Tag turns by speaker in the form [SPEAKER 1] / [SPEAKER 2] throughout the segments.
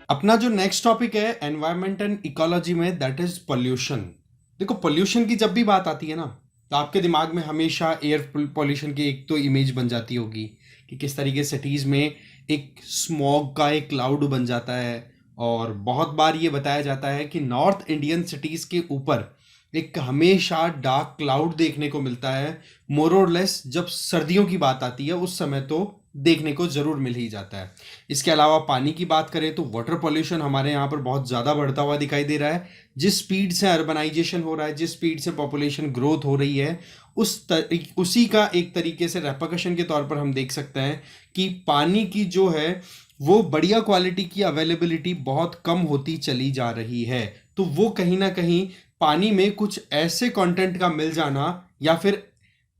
[SPEAKER 1] अपना जो next topic है एनवायरनमेंट एंड इकोलॉजी में, दैट इज पोल्यूशन। देखो, पोल्यूशन की जब भी बात आती है ना, तो आपके दिमाग में हमेशा एयर पोल्यूशन की एक तो इमेज बन जाती होगी कि किस तरीके सिटीज में एक स्मॉग का एक क्लाउड बन जाता है। और बहुत बार ये बताया जाता है कि नॉर्थ इंडियन सिटीज के ऊपर एक हमेशा डार्क क्लाउड देखने को मिलता है। मोर और लेस जब सर्दियों की बात आती है उस समय तो देखने को जरूर मिल ही जाता है। इसके अलावा पानी की बात करें तो वाटर पॉल्यूशन हमारे यहाँ पर बहुत ज़्यादा बढ़ता हुआ दिखाई दे रहा है। जिस स्पीड से अर्बनाइजेशन हो रहा है, जिस स्पीड से पॉपुलेशन ग्रोथ हो रही है, उसी का एक तरीके से रेपकशन के तौर पर हम देख सकते हैं कि पानी की जो है वो बढ़िया क्वालिटी की अवेलेबिलिटी बहुत कम होती चली जा रही है। तो वो कहीं ना कहीं पानी में कुछ ऐसे कंटेंट का मिल जाना, या फिर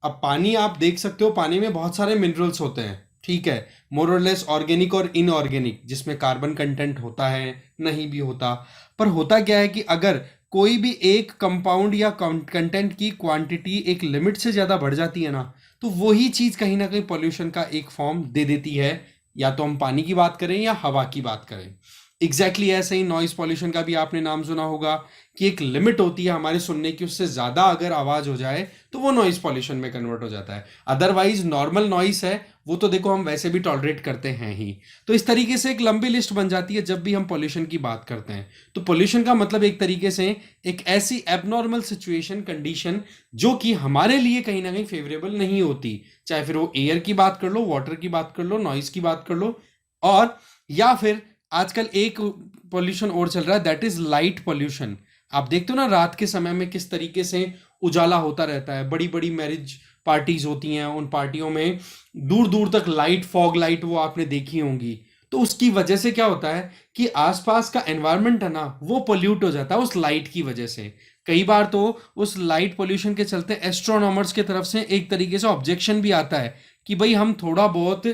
[SPEAKER 1] अब पानी आप देख सकते हो, पानी में बहुत सारे मिनरल्स होते हैं, ठीक है, मोर और लेस ऑर्गेनिक और इनऑर्गेनिक, जिसमें कार्बन कंटेंट होता है, नहीं भी होता। पर होता क्या है कि अगर कोई भी एक कंपाउंड या कंटेंट की क्वांटिटी एक लिमिट से ज़्यादा बढ़ जाती है ना, तो वही चीज़ कहीं ना कहीं पॉल्यूशन का एक फॉर्म दे देती है। या तो हम पानी की बात करें या हवा की बात करें। एग्जैक्टली ऐसे ही नॉइस पॉल्यूशन का भी आपने नाम सुना होगा कि एक लिमिट होती है हमारे सुनने की, उससे ज्यादा अगर आवाज हो जाए तो वो नॉइस पॉल्यूशन में कन्वर्ट हो जाता है। अदरवाइज नॉर्मल नॉइस है वो तो देखो हम वैसे भी टॉलरेट करते हैं ही। तो इस तरीके से एक लंबी लिस्ट बन जाती है जब भी हम पॉल्यूशन की बात करते हैं। तो पॉल्यूशन का मतलब एक तरीके से एक ऐसी एबनॉर्मल सिचुएशन, कंडीशन जो कि हमारे लिए कहीं ना कहीं फेवरेबल नहीं होती, चाहे फिर वो एयर की बात कर लो, वाटर की बात कर लो, नॉइस की बात कर लो, और या फिर आजकल एक पोल्यूशन और चल रहा है, दैट इज लाइट पोल्यूशन। आप देखते हो ना रात के समय में किस तरीके से उजाला होता रहता है। बड़ी बड़ी मैरिज पार्टीज होती हैं, उन पार्टियों में दूर दूर तक लाइट, फॉग लाइट वो आपने देखी होंगी। तो उसकी वजह से क्या होता है कि आसपास का एनवायरनमेंट है ना वो पोल्यूट हो जाता है उस लाइट की वजह से। कई बार तो उस लाइट पोल्यूशन के चलते एस्ट्रोनॉमर्स की तरफ से एक तरीके से ऑब्जेक्शन भी आता है कि भाई हम थोड़ा बहुत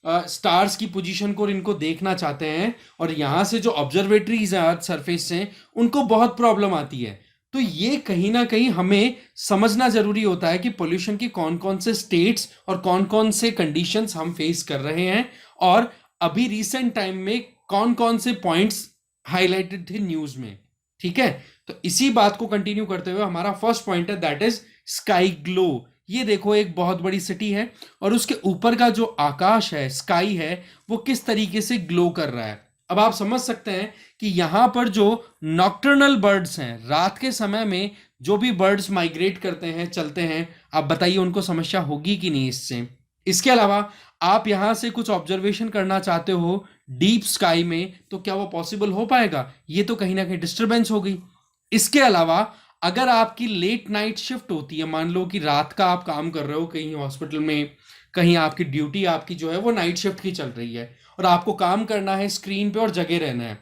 [SPEAKER 1] स्टार्स की पोजीशन को इनको देखना चाहते हैं, और यहाँ से जो ऑब्जर्वेटरीज हैं अर्थ सरफेस से उनको बहुत प्रॉब्लम आती है। तो ये कहीं ना कहीं हमें समझना जरूरी होता है कि पोल्यूशन की कौन कौन से स्टेट्स और कौन कौन से कंडीशंस हम फेस कर रहे हैं, और अभी रिसेंट टाइम में कौन कौन से पॉइंट्स हाईलाइटेड थे न्यूज में। ठीक है, तो इसी बात को कंटिन्यू करते हुए हमारा फर्स्ट पॉइंट है, दैट इज स्काई ग्लो। ये देखो एक बहुत बड़ी सिटी है और उसके ऊपर का जो आकाश है, स्काई है, वो किस तरीके से ग्लो कर रहा है। अब आप समझ सकते हैं कि यहां पर जो नॉक्टर्नल बर्ड्स हैं, रात के समय में जो भी बर्ड्स माइग्रेट करते हैं, चलते हैं, आप बताइए उनको समस्या होगी कि नहीं इससे। इसके अलावा आप यहां से कुछ ऑब्जर्वेशन करना चाहते हो डीप स्काई में, तो क्या वो पॉसिबल हो पाएगा? ये तो कहीं ना कहीं डिस्टरबेंस होगी। इसके अलावा अगर आपकी लेट नाइट शिफ्ट होती है, मान लो कि रात का आप काम कर रहे हो कहीं हॉस्पिटल में, कहीं आपकी ड्यूटी आपकी जो है वो नाइट शिफ्ट की चल रही है, और आपको काम करना है स्क्रीन पे और जगे रहना है,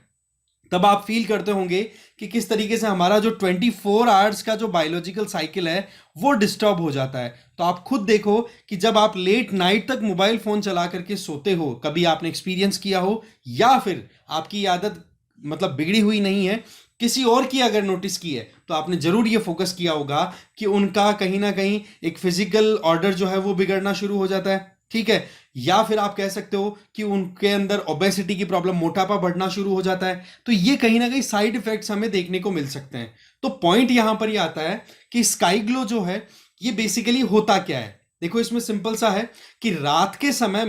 [SPEAKER 1] तब आप फील करते होंगे कि किस तरीके से हमारा जो 24 आवर्स का जो बायोलॉजिकल साइकिल है वो डिस्टर्ब हो जाता है। तो आप खुद देखो कि जब आप लेट नाइट तक मोबाइल फोन चला करके सोते हो, कभी आपने एक्सपीरियंस किया हो, या फिर आपकी आदत मतलब बिगड़ी हुई नहीं है, किसी और की अगर नोटिस की है, तो आपने जरूर ये फोकस किया होगा कि उनका कहीं ना कहीं एक फिजिकल ऑर्डर जो है वो बिगड़ना शुरू हो जाता है। ठीक है, या फिर आप कह सकते हो कि उनके अंदर ओबेसिटी की प्रॉब्लम, मोटापा बढ़ना शुरू हो जाता है। तो ये कहीं ना कहीं साइड इफेक्ट्स हमें देखने को मिल सकते हैं। तो पॉइंट यहां पर ये आता है कि स्काई ग्लो जो है ये बेसिकली होता क्या है। देखो इसमें सिंपल सा है कि रात के समय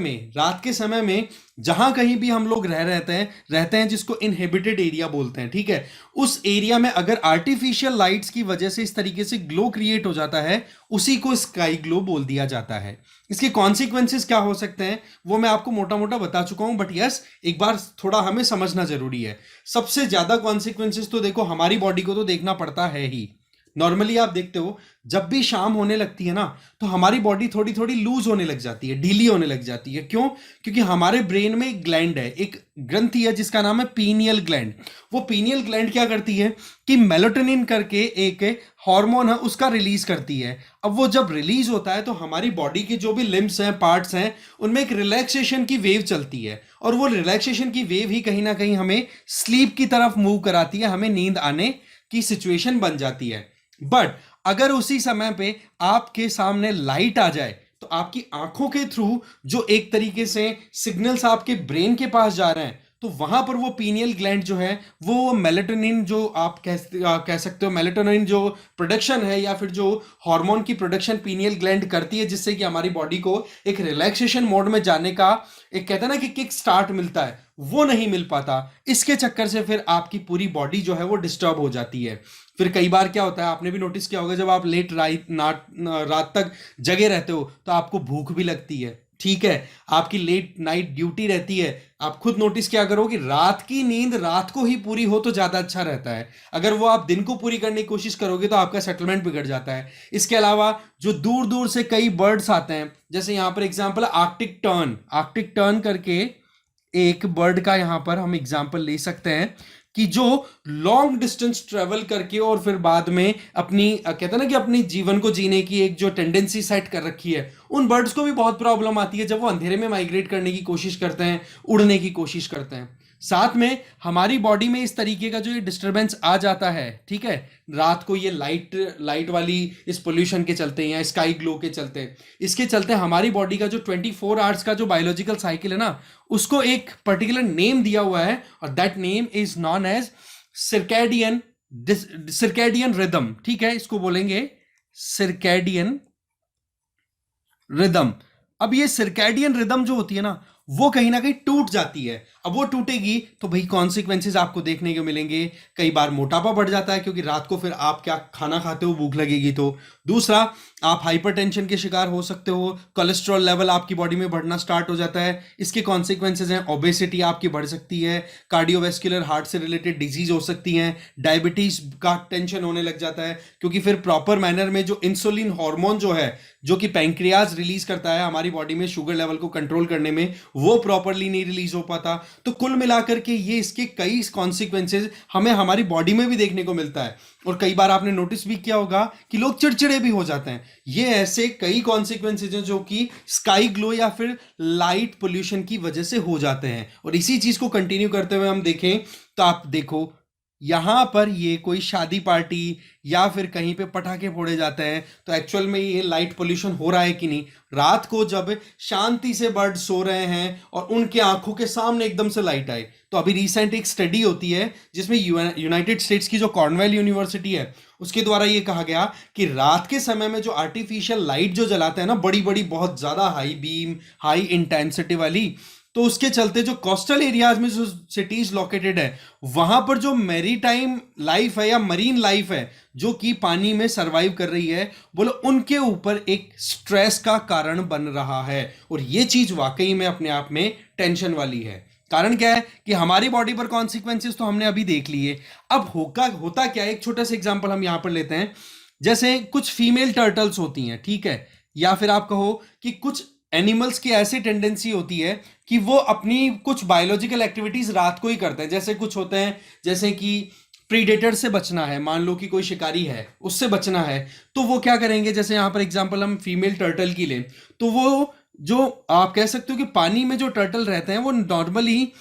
[SPEAKER 1] में जहां कहीं भी हम लोग रहते हैं जिसको इनहेबिटेड एरिया बोलते हैं, ठीक है, उस एरिया में अगर आर्टिफिशियल लाइट्स की वजह से इस तरीके से ग्लो क्रिएट हो जाता है, उसी को स्काई ग्लो बोल दिया जाता है। इसके कॉन्सिक्वेंसेस क्या हो सकते हैं वो मैं आपको मोटा मोटा बता चुका हूं, बट यस एक बार थोड़ा हमें समझना जरूरी है। सबसे ज्यादा कॉन्सिक्वेंसेस तो देखो हमारी बॉडी को तो देखना पड़ता है ही। नॉर्मली आप देखते हो जब भी शाम होने लगती है ना, तो हमारी बॉडी थोड़ी थोड़ी लूज होने लग जाती है, ढीली होने लग जाती है। क्यों? क्योंकि हमारे ब्रेन में एक ग्लैंड है, एक ग्रंथि है जिसका नाम है पीनियल ग्लैंड। वो पीनियल ग्लैंड क्या करती है कि मेलाटोनिन करके एक हार्मोन है उसका रिलीज करती है। अब वो जब रिलीज होता है तो हमारी बॉडी के जो भी लिम्स हैं, पार्ट्स हैं, उनमें एक रिलैक्सेशन की वेव चलती है, और वो रिलैक्सेशन की वेव ही कहीं ना कहीं हमें स्लीप की तरफ मूव कराती है, हमें नींद आने की सिचुएशन बन जाती है। बट अगर उसी समय पे आपके सामने लाइट आ जाए, तो आपकी आंखों के थ्रू जो एक तरीके से सिग्नल्स आपके ब्रेन के पास जा रहे हैं, तो वहां पर वो पीनियल ग्लैंड जो है वो मेलेटोनिन, जो आप कह सकते हो मेलेटोनिन जो प्रोडक्शन है या फिर जो हार्मोन की प्रोडक्शन पीनियल ग्लैंड करती है, जिससे कि हमारी बॉडी को एक रिलैक्सेशन मोड में जाने का एक कहते हैं ना कि किक स्टार्ट मिलता है, वो नहीं मिल पाता। इसके चक्कर से फिर आपकी पूरी बॉडी जो है वो डिस्टर्ब हो जाती है। फिर कई बार क्या होता है, आपने भी नोटिस किया होगा, जब आप लेट रात तक जगे रहते हो तो आपको भूख भी लगती है, ठीक है, आपकी लेट नाइट ड्यूटी रहती है, आप खुद नोटिस क्या करो कि रात की नींद रात को ही पूरी हो तो ज्यादा अच्छा रहता है। अगर वो आप दिन को पूरी करने की कोशिश करोगे तो आपका सेटलमेंट बिगड़ जाता है। इसके अलावा जो दूर दूर से कई बर्ड्स आते हैं, जैसे यहां पर एग्जांपल आर्कटिक टर्न करके एक बर्ड का यहां पर हम एग्जांपल ले सकते हैं, कि जो लॉन्ग डिस्टेंस ट्रेवल करके और फिर बाद में अपनी कहते हैं ना कि अपनी जीवन को जीने की एक जो टेंडेंसी सेट कर रखी है, उन बर्ड्स को भी बहुत प्रॉब्लम आती है जब वो अंधेरे में माइग्रेट करने की कोशिश करते हैं, उड़ने की कोशिश करते हैं। साथ में हमारी बॉडी में इस तरीके का जो ये डिस्टरबेंस आ जाता है, ठीक है, रात को ये लाइट वाली इस पोल्यूशन के चलते या स्काई ग्लो के चलते, इसके चलते हमारी बॉडी का जो 24 आवर्स का जो बायोलॉजिकल साइकिल है ना, उसको एक पर्टिकुलर नेम दिया हुआ है, और that name is non as circadian rhythm. ठीक है, इसको बोलेंगे सिरकैडियन रिदम। अब ये सिरकैडियन रिदम जो होती है ना, वो कहीं ना कहीं टूट जाती है। अब वो टूटेगी तो भाई कॉन्सिक्वेंसेज आपको देखने को मिलेंगे। कई बार मोटापा बढ़ जाता है, क्योंकि रात को फिर आप क्या खाना खाते हो, भूख लगेगी तो। दूसरा, आप हाइपरटेंशन के शिकार हो सकते हो, कोलेस्ट्रॉल लेवल आपकी बॉडी में बढ़ना स्टार्ट हो जाता है। इसके कॉन्सिक्वेंसेज हैं, ओबेसिटी आपकी बढ़ सकती है, कार्डियोवेस्कुलर हार्ट से रिलेटेड डिजीज हो सकती हैं, डायबिटीज का टेंशन होने लग जाता है, क्योंकि फिर प्रॉपर मैनर में जो इंसुलिन हार्मोन जो है, जो कि पैंक्रियाज रिलीज करता है हमारी बॉडी में शुगर लेवल को कंट्रोल करने में, वो प्रॉपरली नहीं रिलीज हो पाता। तो कुल मिलाकर के ये इसके कई कॉन्सिक्वेंसेज हमें हमारी बॉडी में भी देखने को मिलता है। और कई बार आपने नोटिस भी किया होगा कि लोग चिड़चिड़े भी हो जाते हैं। ये ऐसे कई कॉन्सिक्वेंसेज हैं जो कि स्काई ग्लो या फिर लाइट पोल्यूशन की वजह से हो जाते हैं। और इसी चीज को कंटिन्यू करते हुए हम देखें तो आप देखो, यहां पर ये कोई शादी पार्टी या फिर कहीं पे पटाखे फोड़े जाते हैं, तो एक्चुअल में ये लाइट पोल्यूशन हो रहा है कि नहीं। रात को जब शांति से बर्ड सो रहे हैं और उनके आंखों के सामने एकदम से लाइट आए, तो अभी रिसेंट एक स्टडी होती है जिसमें यूनाइटेड स्टेट्स की जो कॉर्नवेल यूनिवर्सिटी है, उसके द्वारा ये कहा गया कि रात के समय में जो आर्टिफिशियल लाइट जो जलाते हैं ना, बड़ी बड़ी बहुत ज्यादा हाई बीम, हाई इंटेंसिटी वाली, तो उसके चलते जो कोस्टल एरियाज में जो सिटीज लोकेटेड है, वहां पर जो मैरीटाइम लाइफ है या मरीन लाइफ है, जो कि पानी में सरवाइव कर रही है, बोलो उनके ऊपर एक स्ट्रेस का कारण बन रहा है। और ये चीज वाकई में अपने आप में टेंशन वाली है। कारण क्या है कि हमारी बॉडी पर कॉन्सिक्वेंसेस तो हमने अभी देख लिए। अब होता क्या है, एक छोटा सा एग्जांपल हम यहां पर लेते हैं। जैसे कुछ फीमेल टर्टल्स होती हैं, ठीक है, या फिर आप कहो कि कुछ एनिमल्स की ऐसी टेंडेंसी होती है कि वो अपनी कुछ बायोलॉजिकल एक्टिविटीज रात को ही करते हैं। जैसे कुछ होते हैं, जैसे कि प्रीडेटर से बचना है, मान लो कि कोई शिकारी है, उससे बचना है, तो वो क्या करेंगे, जैसे यहां पर एग्जांपल हम फीमेल टर्टल की लें, तो वो जो आप कह सकते हो कि पानी में जो टर्टल रहते हैं, वो नॉर्मली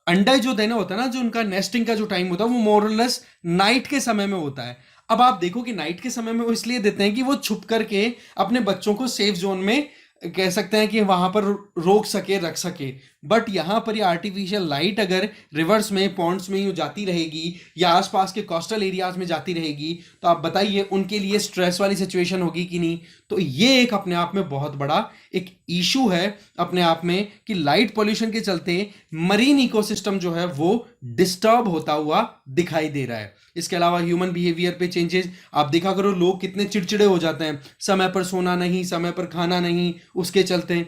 [SPEAKER 1] अंडा जो देना होता है ना, जो उनका नेस्टिंग का जो टाइम होता है, वो मोरलेस नाइट के समय में होता है। अब आप देखो कि नाइट के समय में वो इसलिए देते हैं कि वो छुप करके अपने बच्चों को सेफ जोन में, कह सकते हैं कि वहां पर रोक सके, रख सके। बट यहां पर ये आर्टिफिशियल लाइट अगर रिवर्स में पॉन्ड्स में यूं जाती रहेगी या आसपास के कोस्टल एरियाज में जाती रहेगी, तो आप बताइए उनके लिए स्ट्रेस वाली सिचुएशन होगी कि नहीं। तो ये एक अपने आप में बहुत बड़ा एक इशू है अपने आप में, कि लाइट पॉल्यूशन के चलते मरीन इकोसिस्टम जो है वो डिस्टर्ब होता हुआ दिखाई दे रहा है। इसके अलावा ह्यूमन बिहेवियर पे चेंजेस आप देखा करो, लोग कितने चिड़चिड़े हो जाते हैं, समय पर सोना नहीं, समय पर खाना नहीं, उसके चलते।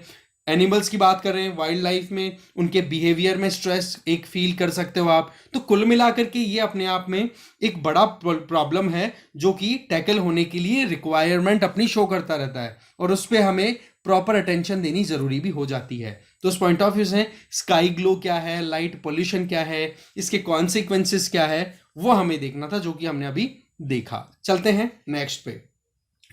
[SPEAKER 1] एनिमल्स की बात कर रहे हैं, वाइल्ड लाइफ में उनके बिहेवियर में स्ट्रेस एक फील कर सकते हो आप। तो कुल मिलाकर के ये अपने आप में एक बड़ा प्रॉब्लम है, जो कि टैकल होने के लिए रिक्वायरमेंट अपनी शो करता रहता है, और उस पर हमें प्रॉपर अटेंशन देनी जरूरी भी हो जाती है। तो उस पॉइंट ऑफ व्यू से स्काई ग्लो क्या है, लाइट पोल्यूशन क्या है, इसके कॉन्सिक्वेंसेस क्या है, वो हमें देखना था, जो कि हमने अभी देखा। चलते हैं नेक्स्ट पे।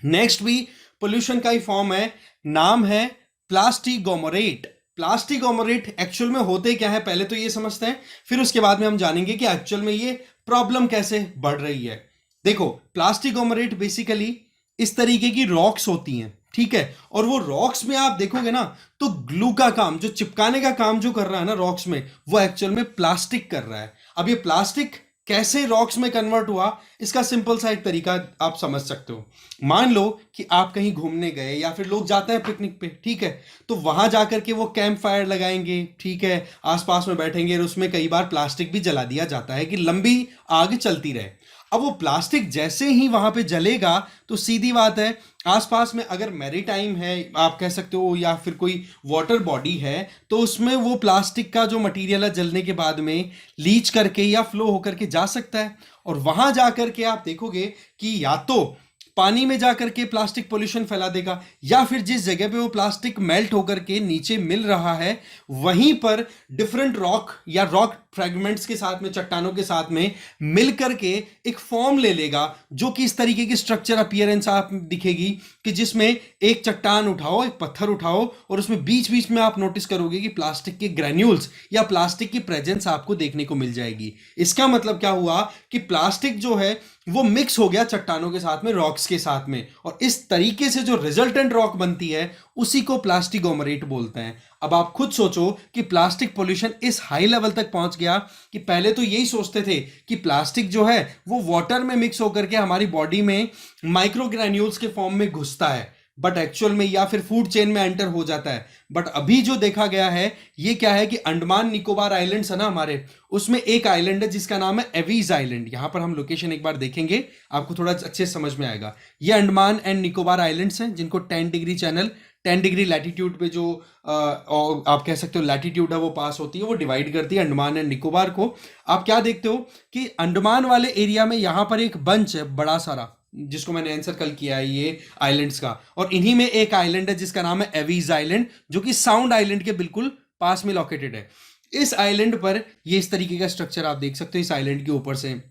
[SPEAKER 1] नेक्स्ट भी पोल्यूशन का ही फॉर्म है, नाम है प्लास्टिगोमोरेट। प्लास्टिगोमोरेट एक्चुअल में होते क्या है, पहले तो ये समझते हैं, फिर उसके बाद में हम जानेंगे कि एक्चुअल में ये प्रॉब्लम कैसे बढ़ रही है। देखो, प्लास्टिगोमोरेट बेसिकली इस तरीके की रॉक्स होती हैं, ठीक है। और वो रॉक्स में आप देखोगे ना, तो ग्लू का काम, जो चिपकाने का काम जो कर रहा है ना रॉक्स में, वो एक्चुअल में प्लास्टिक कर रहा है। अब ये प्लास्टिक कैसे रॉक्स में कन्वर्ट हुआ, इसका सिंपल सा एक तरीका आप समझ सकते हो। मान लो कि आप कहीं घूमने गए, या फिर लोग जाते हैं पिकनिक पे, ठीक है, तो वहां जाकर के वो कैंप फायर लगाएंगे, ठीक है, आसपास में बैठेंगे, और उसमें कई बार प्लास्टिक भी जला दिया जाता है कि लंबी आग चलती रहे। अब वो प्लास्टिक जैसे ही वहां पे जलेगा, तो सीधी बात है, आसपास में अगर मैरीटाइम है आप कह सकते हो, या फिर कोई वाटर बॉडी है, तो उसमें वो प्लास्टिक का जो मटेरियल है जलने के बाद में लीच करके या फ्लो होकर के जा सकता है। और वहां जाकर के आप देखोगे कि या तो पानी में जाकर के प्लास्टिक पोल्यूशन फैला देगा, या फिर जिस जगह पे वो प्लास्टिक मेल्ट होकर के नीचे मिल रहा है, वहीं पर डिफरेंट रॉक या रॉक फ्रेगमेंट्स के साथ में, चट्टानों के साथ में मिल करके एक फॉर्म ले लेगा, जो कि इस तरीके की स्ट्रक्चर अपीयरेंस आप दिखेगी कि जिसमें एक चट्टान उठाओ, एक पत्थर उठाओ, और उसमें बीच बीच में आप नोटिस करोगे कि प्लास्टिक के ग्रैन्यूल्स या प्लास्टिक की प्रेजेंस आपको देखने को मिल जाएगी। इसका मतलब क्या हुआ कि प्लास्टिक जो है वो मिक्स हो गया चट्टानों के साथ में, रॉक्स के साथ में, और इस तरीके से जो रिजल्टेंट रॉक बनती है उसी को प्लास्टिगोमरेट बोलते हैं। अब आप खुद सोचो कि प्लास्टिक पोल्यूशन इस हाई लेवल तक पहुंच गया कि पहले तो यही सोचते थे कि प्लास्टिक जो है वो वाटर में मिक्स होकर के हमारी बॉडी में माइक्रो ग्रैन्यूल्स के फॉर्म में घुसता है, बट एक्चुअल में, या फिर फूड चेन में एंटर हो जाता है। बट अभी जो देखा गया है ये क्या है कि अंडमान निकोबार आइलैंड्स है ना हमारे, उसमें एक आइलैंड है जिसका नाम है एवीज आइलैंड। यहां पर हम लोकेशन एक बार देखेंगे, आपको थोड़ा अच्छे समझ में आएगा। ये अंडमान एंड निकोबार आइलैंड्स हैं, जिनको 10 डिग्री चैनल, 10 डिग्री लैटिट्यूड पे जो आप कह सकते हो लैटिट्यूड है वो पास होती है, वो डिवाइड करती है अंडमान एंड निकोबार को। आप क्या देखते हो कि अंडमान वाले एरिया में यहां पर एक बंच है बड़ा सारा, जिसको मैंने आंसर कल किया है, ये आइलैंड्स का, और इन्हीं में एक आइलैंड है जिसका नाम है एवीज आइलैंड, जो कि साउंड आइलैंड के बिल्कुल पास में लोकेटेड है। इस आइलैंड पर ये इस तरीके का स्ट्रक्चर आप देख सकते हो, इस आइलैंड के ऊपर से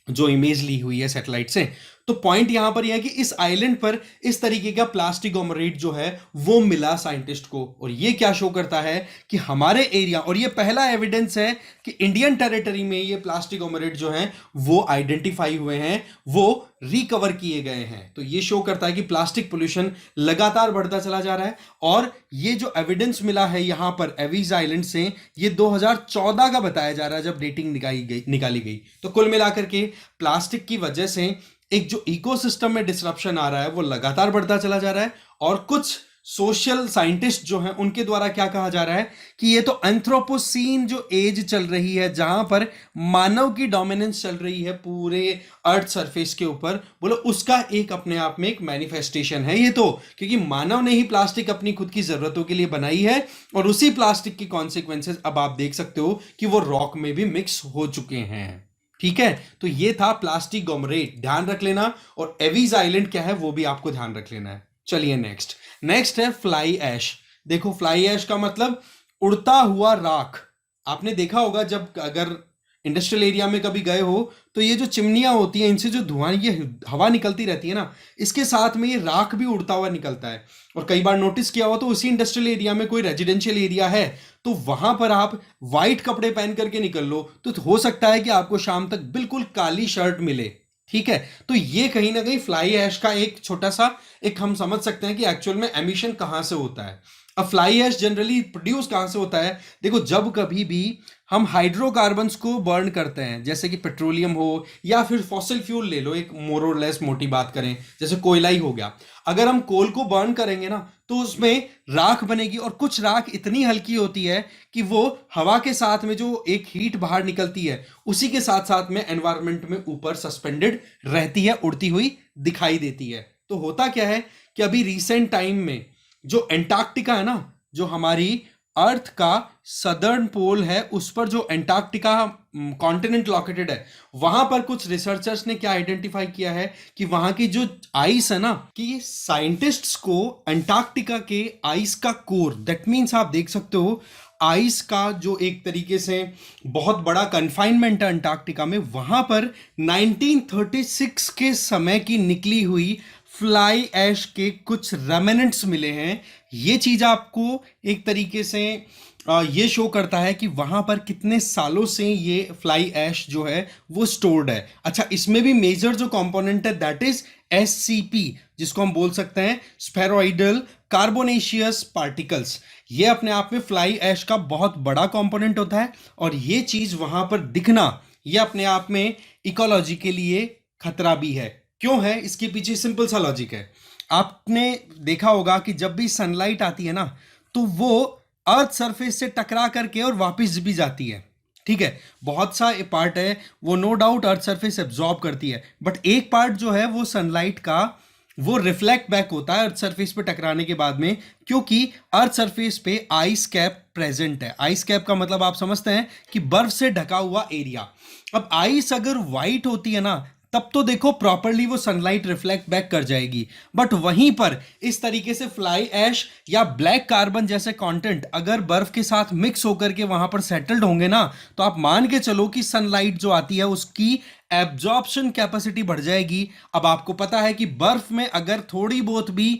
[SPEAKER 1] जो इमेज ली हुई है सैटेलाइट से। तो पॉइंट यहां पर यह है कि इस आइलैंड पर इस तरीके का प्लास्टिगोमरेट जो है वो मिला साइंटिस्ट को, और ये क्या शो करता है कि हमारे एरिया, और ये पहला एविडेंस है कि इंडियन टेरिटरी में ये प्लास्टिगोमरेट जो है वो आइडेंटिफाई हुए हैं, वो रिकवर किए गए हैं। तो ये शो करता है कि प्लास्टिक पोल्यूशन लगातार बढ़ता चला जा रहा है। और ये जो एविडेंस मिला है यहां पर एवीज आइलैंड से, ये 2014 का बताया जा रहा है जब डेटिंग निकाली गई। तो कुल मिलाकर के प्लास्टिक की वजह से एक जो इकोसिस्टम में डिसरप्शन आ रहा है वो लगातार बढ़ता चला जा रहा है। और कुछ सोशल साइंटिस्ट जो हैं उनके द्वारा क्या कहा जा रहा है कि ये तो एंथ्रोपोसीन जो एज चल रही है, जहां पर मानव की डोमिनेंस चल रही है पूरे अर्थ सरफेस के ऊपर, बोलो उसका एक अपने आप में एक मैनिफेस्टेशन है ये तो, क्योंकि मानव ने ही प्लास्टिक अपनी खुद की जरूरतों के लिए बनाई है, और उसी प्लास्टिक की कॉन्सिक्वेंसेस अब आप देख सकते हो कि वो रॉक में भी मिक्स हो चुके हैं। ठीक है, तो ये था प्लास्टिगोमरेट, ध्यान रख लेना। और एवीज आइलैंड क्या है वो भी आपको ध्यान रख लेना है। चलिए नेक्स्ट है फ्लाई ऐश। देखो फ्लाई ऐश का मतलब उड़ता हुआ राख। आपने देखा होगा जब अगर इंडस्ट्रियल एरिया में कभी गए हो, तो ये जो चिमनियां होती हैं, इनसे जो धुआं, ये हवा निकलती रहती है ना, इसके साथ में ये राख भी उड़ता हुआ निकलता है। और कई बार नोटिस किया हो तो उसी इंडस्ट्रियल एरिया में कोई रेजिडेंशियल एरिया है, तो वहां पर आप व्हाइट कपड़े पहन करके निकल लो, तो हो सकता है कि आपको शाम तक बिल्कुल काली शर्ट मिले। ठीक है, तो ये कहीं ना कहीं फ्लाई ऐश का एक छोटा सा एक हम समझ सकते हैं कि एक्चुअल में एमिशन कहां से होता है। अब फ्लाई ऐश जनरली प्रोड्यूस कहां से होता है? देखो, जब कभी भी हम हाइड्रोकार्बन्स को बर्न करते हैं, जैसे कि पेट्रोलियम हो या फिर फॉसिल फ्यूल ले लो, एक मोर और लेस मोटी बात करें, जैसे कोयला ही हो गया, अगर हम कोल को बर्न करेंगे ना, तो उसमें राख बनेगी, और कुछ राख इतनी हल्की होती है कि वो हवा के साथ में जो एक हीट बाहर निकलती है, उसी के साथ साथ में एनवायरनमेंट में ऊपर सस्पेंडेड रहती है, उड़ती हुई दिखाई देती है। तो होता क्या है कि अभी रिसेंट टाइम में जो एंटार्क्टिका है ना, जो हमारी अर्थ का सदर्न पोल है, उस पर जो एंटार्क्टिका कॉन्टिनेंट लोकेटेड है, वहां पर कुछ रिसर्चर्स ने क्या आइडेंटिफाई किया है कि वहां की जो आइस है ना, कि साइंटिस्ट्स को एंटार्क्टिका के आइस का कोर, दैट मीन्स आप देख सकते हो आइस का जो एक तरीके से बहुत बड़ा कन्फाइनमेंट है अंटार्कटिका में, वहां पर 1936 के समय की निकली हुई फ्लाई ऐश के कुछ रेमिनेंट्स मिले हैं। ये चीज आपको एक तरीके से ये शो करता है कि वहां पर कितने सालों से ये फ्लाई ऐश जो है वो स्टोर्ड है। अच्छा, इसमें भी मेजर जो कंपोनेंट है दैट इज एससीपी, जिसको हम बोल सकते हैं स्फेरॉइडल कार्बोनेशियस पार्टिकल्स। ये अपने आप में फ्लाई ऐश का बहुत बड़ा कंपोनेंट होता है, और ये चीज वहां पर दिखना ये अपने आप में इकोलॉजी के लिए खतरा भी है। क्यों है? इसके पीछे सिंपल सा लॉजिक है। आपने देखा होगा कि जब भी सनलाइट आती है ना, तो वो अर्थ सरफेस से टकरा करके और वापस भी जाती है। ठीक है, बहुत सा पार्ट है वो no doubt earth surface absorb करती है, बट एक पार्ट जो है वो सनलाइट का वो रिफ्लेक्ट बैक होता है अर्थ सरफेस पे टकराने के बाद में, क्योंकि अर्थ सरफेस पे आइस कैप प्रेजेंट है। आइस कैप का मतलब आप समझते हैं कि बर्फ से ढका हुआ एरिया। अब आइस अगर वाइट होती है ना, तब तो देखो प्रॉपरली वो सनलाइट रिफ्लेक्ट बैक कर जाएगी, बट वहीं पर इस तरीके से फ्लाई ऐश या ब्लैक कार्बन जैसे कंटेंट अगर बर्फ के साथ मिक्स होकर के वहां पर सेटल्ड होंगे ना, तो आप मान के चलो कि सनलाइट जो आती है उसकी एब्जॉर्प्शन कैपेसिटी बढ़ जाएगी। अब आपको पता है कि बर्फ में अगर थोड़ी बहुत भी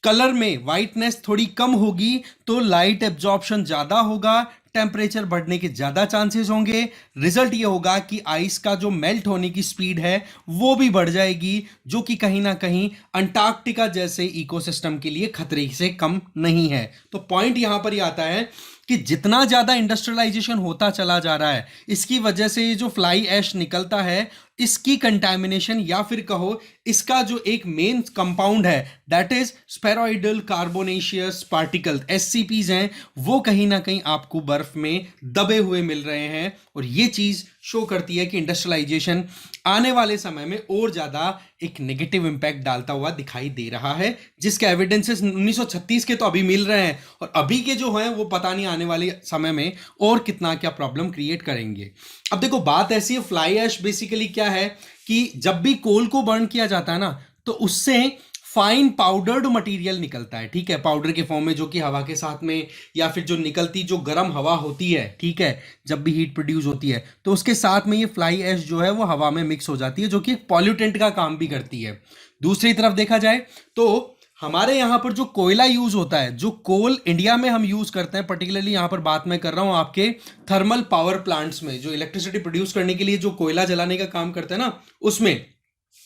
[SPEAKER 1] कलर में वाइटनेस थोड़ी कम होगी तो लाइट एब्जॉर्प्शन ज्यादा होगा, टेम्परेचर बढ़ने के ज्यादा चांसेस होंगे। रिजल्ट ये होगा कि आइस का जो मेल्ट होने की स्पीड है वो भी बढ़ जाएगी, जो कि कहीं ना कहीं अंटार्कटिका जैसे इकोसिस्टम के लिए खतरे से कम नहीं है। तो पॉइंट यहां पर ये आता है कि जितना ज्यादा इंडस्ट्रियलाइजेशन होता चला जा रहा है, इसकी वजह से ये जो फ्लाई ऐश निकलता है, इसकी कंटैमिनेशन या फिर कहो इसका जो एक मेन कंपाउंड है that is spheroidal carbonaceous particle, SCPs हैं, वो कहीं ना कहीं आपको बर्फ में दबे हुए मिल रहे हैं। और ये चीज शो करती है कि इंडस्ट्रियलाइजेशन आने वाले समय में और ज्यादा एक नेगेटिव इंपैक्ट डालता हुआ दिखाई दे रहा है, जिसके एविडेंसेस 1936 के तो अभी मिल रहे हैं, और अभी के जो हैं वो पता नहीं आने वाले समय में और कितना क्या प्रॉब्लम क्रिएट करेंगे। अब देखो बात ऐसी है, फ्लाई ऐश बेसिकली क्या है कि जब भी कोल को बर्न किया जाता है ना, तो उससे फाइन पाउडर्ड मटेरियल निकलता है। ठीक है, पाउडर के फॉर्म में, जो कि हवा के साथ में या फिर जो निकलती जो गर्म हवा होती है, ठीक है, जब भी हीट प्रोड्यूस होती है तो उसके साथ में ये फ्लाई ऐश जो है वो हवा में मिक्स हो जाती है, जो कि पॉल्यूटेंट का काम भी करती है। दूसरी तरफ देखा जाए तो हमारे यहाँ पर जो कोयला यूज होता है, जो कोल इंडिया में हम यूज करते हैं, पर्टिकुलरली यहाँ पर बात मैं कर रहा हूँ आपके थर्मल पावर प्लांट्स में, जो इलेक्ट्रिसिटी प्रोड्यूस करने के लिए जो कोयला जलाने का काम करते हैं ना, उसमें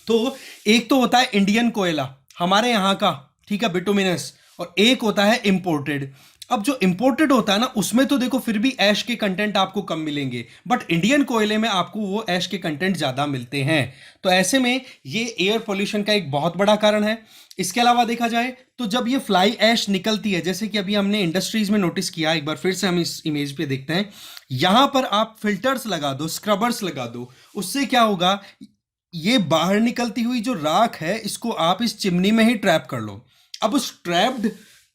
[SPEAKER 1] तो एक तो होता है इंडियन कोयला हमारे यहाँ का, ठीक है, बिटुमिनस, और एक होता है इंपोर्टेड। अब जो इंपोर्टेड होता है ना, उसमें तो देखो फिर भी ऐश के कंटेंट आपको कम मिलेंगे, बट इंडियन कोयले में आपको वो ऐश के कंटेंट ज्यादा मिलते हैं। तो ऐसे में ये एयर पोल्यूशन का एक बहुत बड़ा कारण है। इसके अलावा देखा जाए तो जब ये फ्लाई ऐश निकलती है, जैसे कि अभी हमने इंडस्ट्रीज में नोटिस किया, एक बार फिर से हम इस इमेज पे देखते हैं, यहां पर आप फिल्टर्स लगा दो, स्क्रबर्स लगा दो, उससे क्या होगा, ये बाहर निकलती हुई जो राख है इसको आप इस चिमनी में ही ट्रैप कर लो। अब उस ट्रैप्ड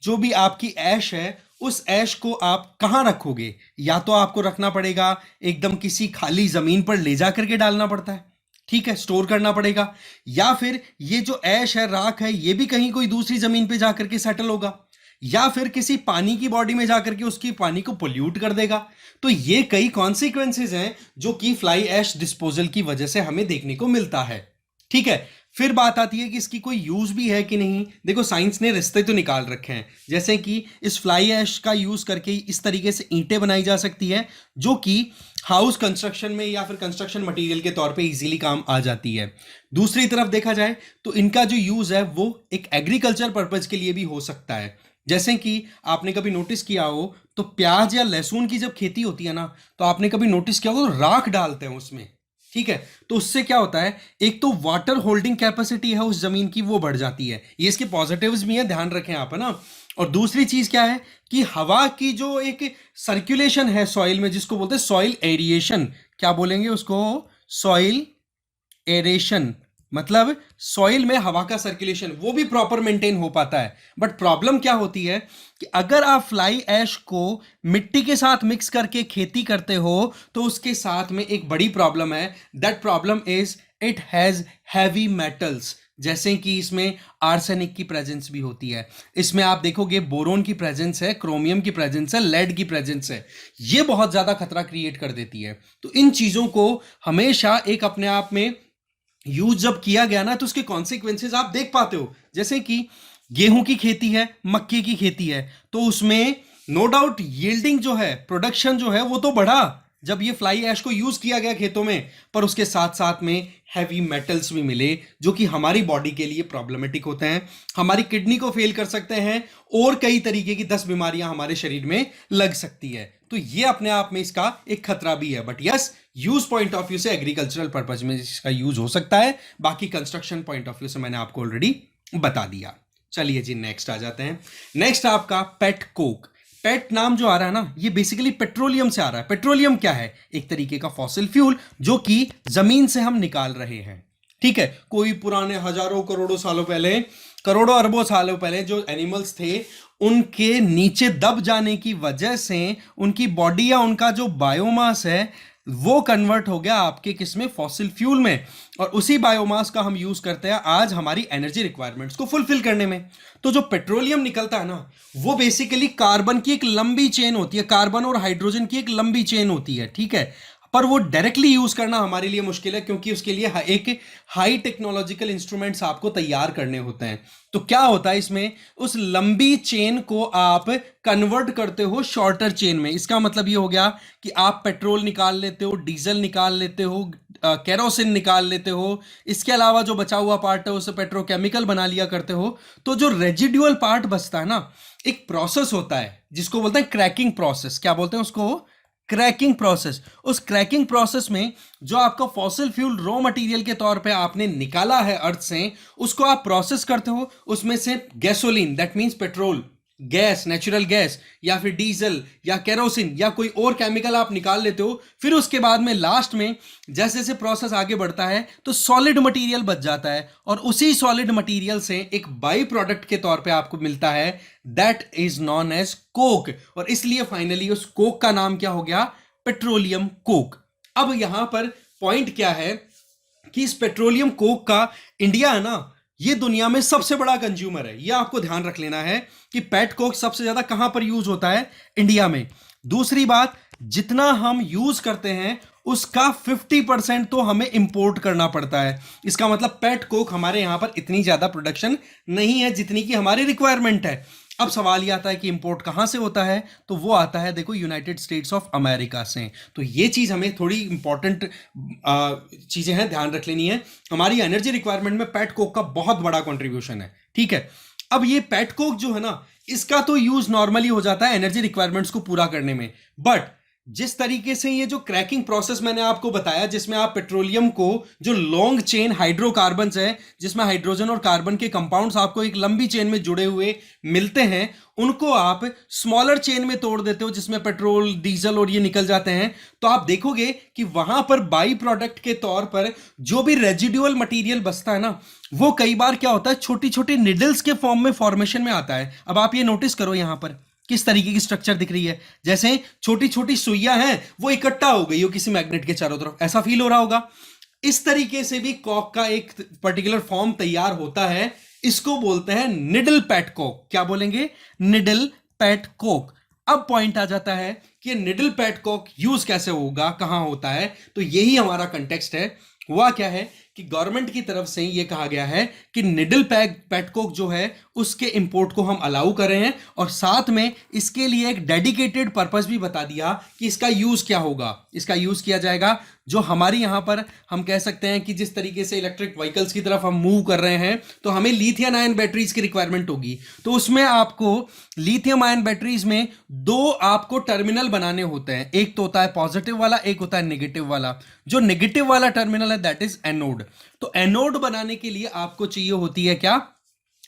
[SPEAKER 1] जो भी आपकी ऐश है, उस ऐश को आप कहाँ रखोगे? या तो आपको रखना पड़ेगा एकदम किसी खाली जमीन पर ले जा करके डालना पड़ता है, ठीक है, स्टोर करना पड़ेगा, या फिर ये जो ऐश है, राख है, ये भी कहीं कोई दूसरी जमीन पे जाकर के सेटल होगा, या फिर किसी पानी की बॉडी में जाकर के उसकी पानी को पोल्यूट कर देगा। तो ये कई कॉन्सिक्वेंसेज हैं जो कि फ्लाई ऐश डिस्पोजल की वजह से हमें देखने को मिलता है। ठीक है, फिर बात आती है कि इसकी कोई यूज भी है कि नहीं। देखो साइंस ने रिश्ते तो निकाल रखे हैं, जैसे कि इस फ्लाई ऐश का यूज करके इस तरीके से ईंटें बनाई जा सकती है, जो कि हाउस कंस्ट्रक्शन में या फिर कंस्ट्रक्शन मटेरियल के तौर पे इजीली काम आ जाती है। दूसरी तरफ देखा जाए तो इनका जो यूज है वो एक एग्रीकल्चर पर्पज के लिए भी हो सकता है। जैसे कि आपने कभी नोटिस किया हो तो प्याज या लहसुन की जब खेती होती है ना, तो आपने कभी नोटिस किया हो तो राख डालते हैं उसमें, ठीक है, तो उससे क्या होता है, एक तो वाटर होल्डिंग कैपेसिटी है उस जमीन की वो बढ़ जाती है, ये इसके पॉजिटिव्स भी हैं, ध्यान रखें आप, है ना। और दूसरी चीज क्या है कि हवा की जो एक सर्कुलेशन है सॉइल में, जिसको बोलते हैं सॉइल एरिएशन, क्या बोलेंगे उसको, सॉइल एरेशन, मतलब सॉइल में हवा का सर्कुलेशन वो भी प्रॉपर मेंटेन हो पाता है। बट प्रॉब्लम क्या होती है कि अगर आप फ्लाई ऐश को मिट्टी के साथ मिक्स करके खेती करते हो तो उसके साथ में एक बड़ी प्रॉब्लम है, that problem is it has heavy metals, जैसे कि इसमें आर्सेनिक की प्रेजेंस भी होती है, इसमें आप देखोगे बोरोन की प्रेजेंस है, क्रोमियम की प्रेजेंस है, लेड की प्रेजेंस है, ये बहुत ज्यादा खतरा क्रिएट कर देती है। तो इन चीजों को हमेशा एक अपने आप में यूज जब किया गया ना तो उसके कॉन्सिक्वेंसेज आप देख पाते हो। जैसे कि गेहूं की खेती है, मक्के की खेती है, तो उसमें नो डाउट यील्डिंग जो है, प्रोडक्शन जो है, वो तो बढ़ा जब ये फ्लाई ऐश को यूज किया गया खेतों में। पर उसके साथ साथ में हैवी मेटल्स भी मिले जो कि हमारी बॉडी के लिए प्रॉब्लमेटिक होते हैं, हमारी किडनी को फेल कर सकते हैं, और कई तरीके की 10 बीमारियां हमारे शरीर में लग सकती है। तो ये अपने आप में इसका एक खतरा भी है। But yes, use point of view से एग्रीकल्चरल पर्पज में इसका यूज हो सकता है, बाकी कंस्ट्रक्शन पॉइंट ऑफ व्यू से मैंने आपको ऑलरेडी बता दिया। चलिए जी, नेक्स्ट आ जाते हैं। नेक्स्ट आपका पेट कोक। पेट नाम जो आ रहा है ना, ये बेसिकली पेट्रोलियम से आ रहा है। पेट्रोलियम क्या है? एक तरीके का फॉसिल फ्यूल जो कि जमीन से हम निकाल रहे हैं। ठीक है, कोई पुराने हजारों करोड़ों सालों पहले, करोड़ों अरबों सालों पहले जो एनिमल्स थे, उनके नीचे दब जाने की वजह से उनकी बॉडी या उनका जो बायोमास है वो कन्वर्ट हो गया आपके किसमें? फॉसिल फ्यूल में। और उसी बायोमास का हम यूज करते हैं आज हमारी एनर्जी रिक्वायरमेंट्स को फुलफिल करने में। तो जो पेट्रोलियम निकलता है ना, वो बेसिकली कार्बन की एक लंबी चेन होती है, कार्बन और हाइड्रोजन की एक लंबी चेन होती है। ठीक है, पर वो डायरेक्टली यूज करना हमारे लिए मुश्किल है, क्योंकि उसके लिए एक हाई टेक्नोलॉजिकल इंस्ट्रूमेंट्स आपको तैयार करने होते हैं। तो क्या होता है इसमें? उस लंबी चेन को आप कन्वर्ट करते हो शॉर्टर चेन में। इसका मतलब ये हो गया कि आप पेट्रोल निकाल लेते हो, डीजल निकाल लेते हो, केरोसिन निकाल लेते हो, इसके अलावा जो बचा हुआ पार्ट है उसे पेट्रोकेमिकल बना लिया करते हो। तो जो रेजिडुअल पार्ट बचता है ना, एक प्रोसेस होता है जिसको बोलते हैं क्रैकिंग प्रोसेस। क्या बोलते हैं उसको? Cracking process. उस क्रैकिंग प्रोसेस में जो आपका फॉसिल फ्यूल रॉ मटेरियल के तौर पे आपने निकाला है अर्थ से, उसको आप प्रोसेस करते हो, उसमें से gasoline, that means petrol, gas, natural gas, या फिर डीजल या केरोसिन या कोई और केमिकल आप निकाल लेते हो। फिर उसके बाद में लास्ट में जैसे जैसे प्रोसेस आगे बढ़ता है तो सॉलिड मटेरियल बच जाता है, और उसी सॉलिड मटेरियल से एक बाई प्रोडक्ट के तौर पे आपको मिलता है, that is non age coke. और इसलिए फाइनली उस कोक का नाम क्या हो गया? Petroleum Coke. अब यहां पर पॉइंट क्या है कि इस पेट्रोलियम कोक का इंडिया है ना, ये दुनिया में सबसे बड़ा कंज्यूमर है। ये आपको ध्यान रख लेना है कि पेट कोक सबसे ज्यादा कहां पर यूज होता है? इंडिया में। दूसरी बात, जितना हम यूज करते हैं उसका 50% तो हमें इंपोर्ट करना पड़ता है। इसका मतलब पेट कोक हमारे यहां पर इतनी ज्यादा प्रोडक्शन नहीं है जितनी की हमारी रिक्वायरमेंट है। अब सवाल ये आता है कि इंपोर्ट कहां से होता है? तो वो आता है, देखो, यूनाइटेड स्टेट्स ऑफ अमेरिका से। तो ये चीज हमें थोड़ी इंपॉर्टेंट चीजें हैं, ध्यान रख लेनी है। हमारी एनर्जी रिक्वायरमेंट में पेट कोक का बहुत बड़ा कंट्रीब्यूशन है। ठीक है, अब ये पेट कोक जो है ना, इसका तो यूज नॉर्मली हो जाता है एनर्जी रिक्वायरमेंट्स को पूरा करने में। बट जिस तरीके से ये जो क्रैकिंग प्रोसेस मैंने आपको बताया, जिसमें आप पेट्रोलियम को, जो लॉन्ग चेन हाइड्रोकार्बन्स है, जिसमें हाइड्रोजन और कार्बन के कंपाउंड्स आपको एक लंबी चेन में जुड़े हुए मिलते हैं, उनको आप स्मॉलर चेन में तोड़ देते हो जिसमें पेट्रोल, डीजल और ये निकल जाते हैं। तो आप देखोगे कि वहां पर बाई प्रोडक्ट के तौर पर जो भी रेजिडुअल मटेरियल बचता है ना, वो कई बार क्या होता है, छोटी छोटी निडल्स के फॉर्म में फॉर्मेशन में आता है। अब आप ये नोटिस करो यहां पर किस तरीके की स्ट्रक्चर दिख रही है, जैसे छोटी छोटी सुइयां हैं वो इकट्ठा हो गई हो किसी मैग्नेट के चारों तरफ, ऐसा फील हो रहा होगा। इस तरीके से भी कॉक का एक पर्टिकुलर फॉर्म तैयार होता है, इसको बोलते हैं निडल पैट कोक। क्या बोलेंगे? Needle PAT Coke. अब पॉइंट आ जाता है कि निडल पैट कोक यूज कैसे होगा, कहां होता है। तो यही हमारा कंटेक्स्ट है। हुआ क्या है कि गवर्नमेंट की तरफ से ये कहा गया है कि निडल पैट कोक जो है उसके इंपोर्ट को हम अलाउ कर रहे हैं, और साथ में इसके लिए एक डेडिकेटेड पर्पस भी बता दिया कि इसका यूज क्या होगा। इसका यूज किया जाएगा जो हमारी यहां पर हम कह सकते हैं कि जिस तरीके से इलेक्ट्रिक व्हीकल्स की तरफ हम मूव कर रहे हैं, तो हमें लिथियम आयन बैटरीज की रिक्वायरमेंट होगी। तो उसमें आपको लिथियम आयन बैटरीज में दो आपको टर्मिनल बनाने होते हैं, एक तो होता है पॉजिटिव वाला, एक होता है नेगेटिव वाला। जो नेगेटिव वाला टर्मिनल है दैट इज एनोड। तो एनोड बनाने के लिए आपको चाहिए होती है क्या?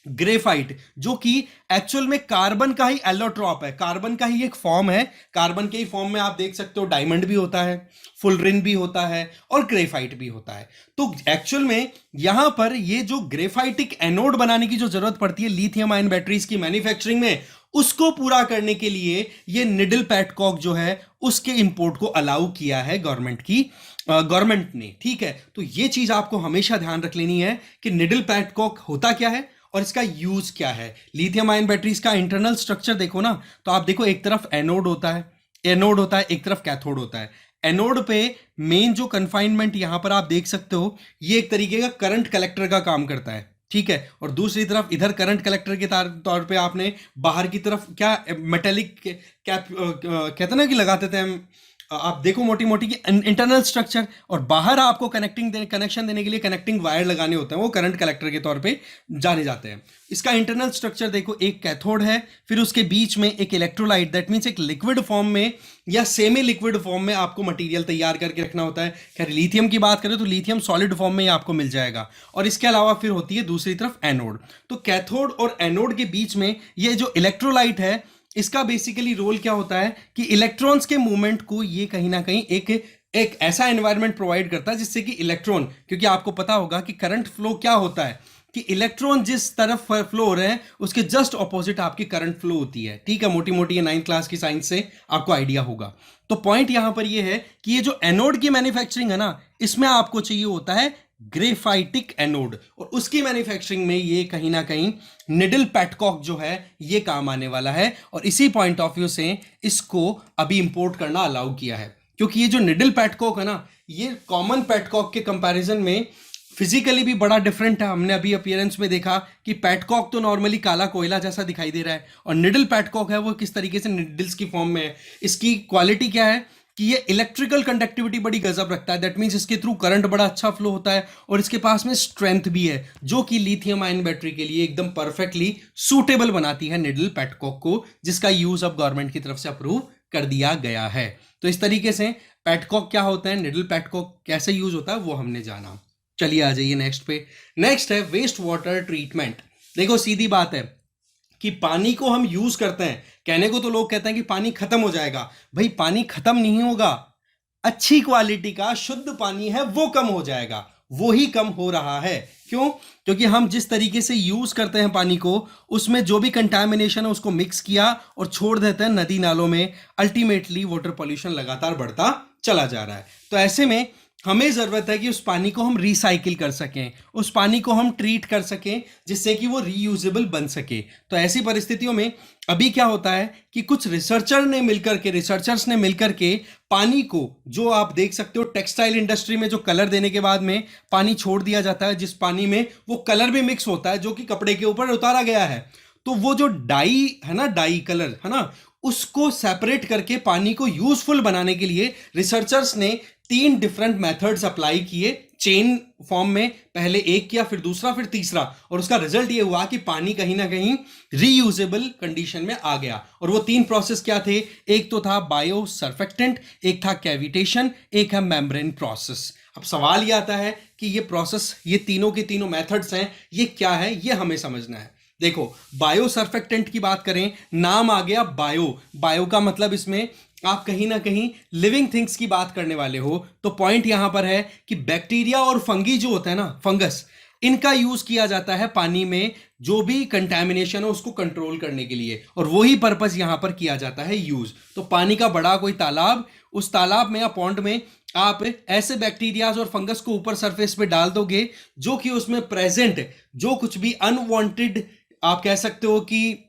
[SPEAKER 1] ग्रेफाइट, जो कि एक्चुअल में कार्बन का ही एलोट्रॉप है, कार्बन का ही एक फॉर्म है। कार्बन के ही फॉर्म में आप देख सकते हो डायमंड भी होता है, फुलरिन भी होता है, और ग्रेफाइट भी होता है। तो एक्चुअल में यहां पर ये जो ग्रेफाइटिक एनोड बनाने की जो जरूरत पड़ती है लिथियम आयन बैटरीज की मैन्युफैक्चरिंग में, उसको पूरा करने के लिए ये निडल पैटकॉक जो है उसके इंपोर्ट को अलाउ किया है गवर्नमेंट ने। ठीक है, तो ये चीज आपको हमेशा ध्यान रख लेनी है कि निडल पैटकॉक होता क्या है और इसका यूज क्या है। लिथियम आयन बैटरीज का इंटरनल स्ट्रक्चर देखो ना, तो आप देखो एक तरफ एनोड होता है, एक तरफ कैथोड होता है। एनोड पे मेन जो कन्फाइनमेंट यहां पर आप देख सकते हो, ये एक तरीके का करंट कलेक्टर का काम करता है, ठीक है। और दूसरी तरफ इधर करंट कलेक्टर के तौर पे आपने बाहर की तरफ क्या मेटेलिक कैप कहते हैं ना कि लगाते थे हम, आप देखो मोटी मोटी की इंटरनल स्ट्रक्चर, और बाहर आपको कनेक्शन देने के लिए कनेक्टिंग वायर लगाने होते हैं, वो करंट कलेक्टर के तौर पे जाने जाते हैं। इसका इंटरनल स्ट्रक्चर देखो, एक कैथोड है, फिर उसके बीच में एक इलेक्ट्रोलाइट, दैट मीन्स एक लिक्विड फॉर्म में या सेमी लिक्विड फॉर्म में आपको मटेरियल तैयार करके रखना होता है। खैर लिथियम की बात करें तो लिथियम सॉलिड फॉर्म में ही आपको मिल जाएगा। और इसके अलावा फिर होती है दूसरी तरफ एनोड। तो कैथोड और एनोड के बीच में ये जो इलेक्ट्रोलाइट है, इसका बेसिकली रोल क्या होता है कि इलेक्ट्रॉन्स के मूवमेंट को ये कहीं ना कहीं एक ऐसा एनवायरनमेंट प्रोवाइड करता है जिससे कि इलेक्ट्रॉन, क्योंकि आपको पता होगा कि करंट फ्लो क्या होता है कि इलेक्ट्रॉन जिस तरफ फ्लो हो रहे हैं उसके जस्ट ऑपोजिट आपकी करंट फ्लो होती है, ठीक है। मोटी मोटी ये 9th क्लास की साइंस से आपको आइडिया होगा। तो पॉइंट यहां पर ये है कि ये जो एनोड की मैन्युफैक्चरिंग है ना, इसमें आपको चाहिए होता है ग्रेफाइटिक एनोड, और उसकी मैन्युफैक्चरिंग में ये कहीं ना कहीं निडल पैटकॉक जो है ये काम आने वाला है। और इसी पॉइंट ऑफ व्यू से इसको अभी इंपोर्ट करना अलाउ किया है, क्योंकि ये जो निडल पैटकॉक है ना, ये कॉमन पैटकॉक के कंपैरिजन में फिजिकली भी बड़ा डिफरेंट है। हमने अभी अपीयरेंस में देखा कि पैटकॉक तो नॉर्मली काला कोयला जैसा दिखाई दे रहा है, और निडल पैटकॉक है वो किस तरीके से निडल्स की फॉर्म में है। इसकी क्वालिटी क्या है कि ये इलेक्ट्रिकल कंडक्टिविटी बड़ी गजब रखता है, दैट मीन्स इसके थ्रू करंट बड़ा अच्छा फ्लो होता है, और इसके पास में स्ट्रेंथ भी है जो कि लिथियम आयन बैटरी के लिए एकदम परफेक्टली सूटेबल बनाती है निडल पैटकॉक को, जिसका यूज अब गवर्नमेंट की तरफ से अप्रूव कर दिया गया है। तो इस तरीके से पैटकॉक क्या होता है, निडल पैटकॉक कैसे यूज होता है वो हमने जाना। चलिए आ जाइए नेक्स्ट पे। नेक्स्ट है वेस्ट वाटर ट्रीटमेंट। देखो सीधी बात है कि पानी को हम यूज करते हैं, कहने को तो लोग कहते हैं कि पानी खत्म हो जाएगा, भाई पानी खत्म नहीं होगा, अच्छी क्वालिटी का शुद्ध पानी है वो कम हो जाएगा, वो ही कम हो रहा है। क्यों? क्योंकि हम जिस तरीके से यूज करते हैं पानी को, उसमें जो भी कंटामिनेशन है उसको मिक्स किया और छोड़ देते हैं नदी नालों में, अल्टीमेटली वाटर पॉल्यूशन लगातार बढ़ता चला जा रहा है। तो ऐसे में हमें ज़रूरत है कि उस पानी को हम रिसाइकिल कर सकें, उस पानी को हम ट्रीट कर सकें जिससे कि वो रीयूजेबल बन सके। तो ऐसी परिस्थितियों में अभी क्या होता है कि कुछ रिसर्चर्स ने मिलकर के पानी को, जो आप देख सकते हो टेक्सटाइल इंडस्ट्री में जो कलर देने के बाद में पानी छोड़ दिया जाता है, जिस पानी में वो कलर भी मिक्स होता है जो कि कपड़े के ऊपर उतारा गया है, तो वो जो डाई है ना, डाई कलर है ना, उसको सेपरेट करके पानी को यूजफुल बनाने के लिए रिसर्चर्स ने 3 डिफरेंट मेथड्स अप्लाई किए चेन फॉर्म में, पहले एक किया फिर दूसरा फिर तीसरा, और उसका रिजल्ट ये हुआ कि पानी कहीं ना कहीं रीयूजेबल कंडीशन में आ गया। और वो 3 प्रोसेस क्या थे? एक तो था बायो सर्फेक्टेंट, एक था कैविटेशन, एक है मेम्ब्रेन प्रोसेस। अब सवाल ये आता है कि ये प्रोसेस, ये तीनों के तीनों मेथड्स हैं, ये क्या है, ये हमें समझना है। देखो बायो सर्फेक्टेंट की बात करें, नाम आ गया बायो का मतलब इसमें आप कहीं ना कहीं लिविंग थिंग्स की बात करने वाले हो। तो पॉइंट यहां पर है कि बैक्टीरिया और फंगी जो होता है ना, फंगस, इनका यूज किया जाता है पानी में जो भी कंटैमिनेशन है उसको कंट्रोल करने के लिए, और वही पर्पस यहां पर किया जाता है यूज। तो पानी का बड़ा कोई तालाब, उस तालाब में या पॉन्ड में आप ऐसे बैक्टीरियाज और फंगस को ऊपर सरफेस पे डाल दोगे जो कि उसमें प्रेजेंट जो कुछ भी अनवांटेड, आप कह सकते हो कि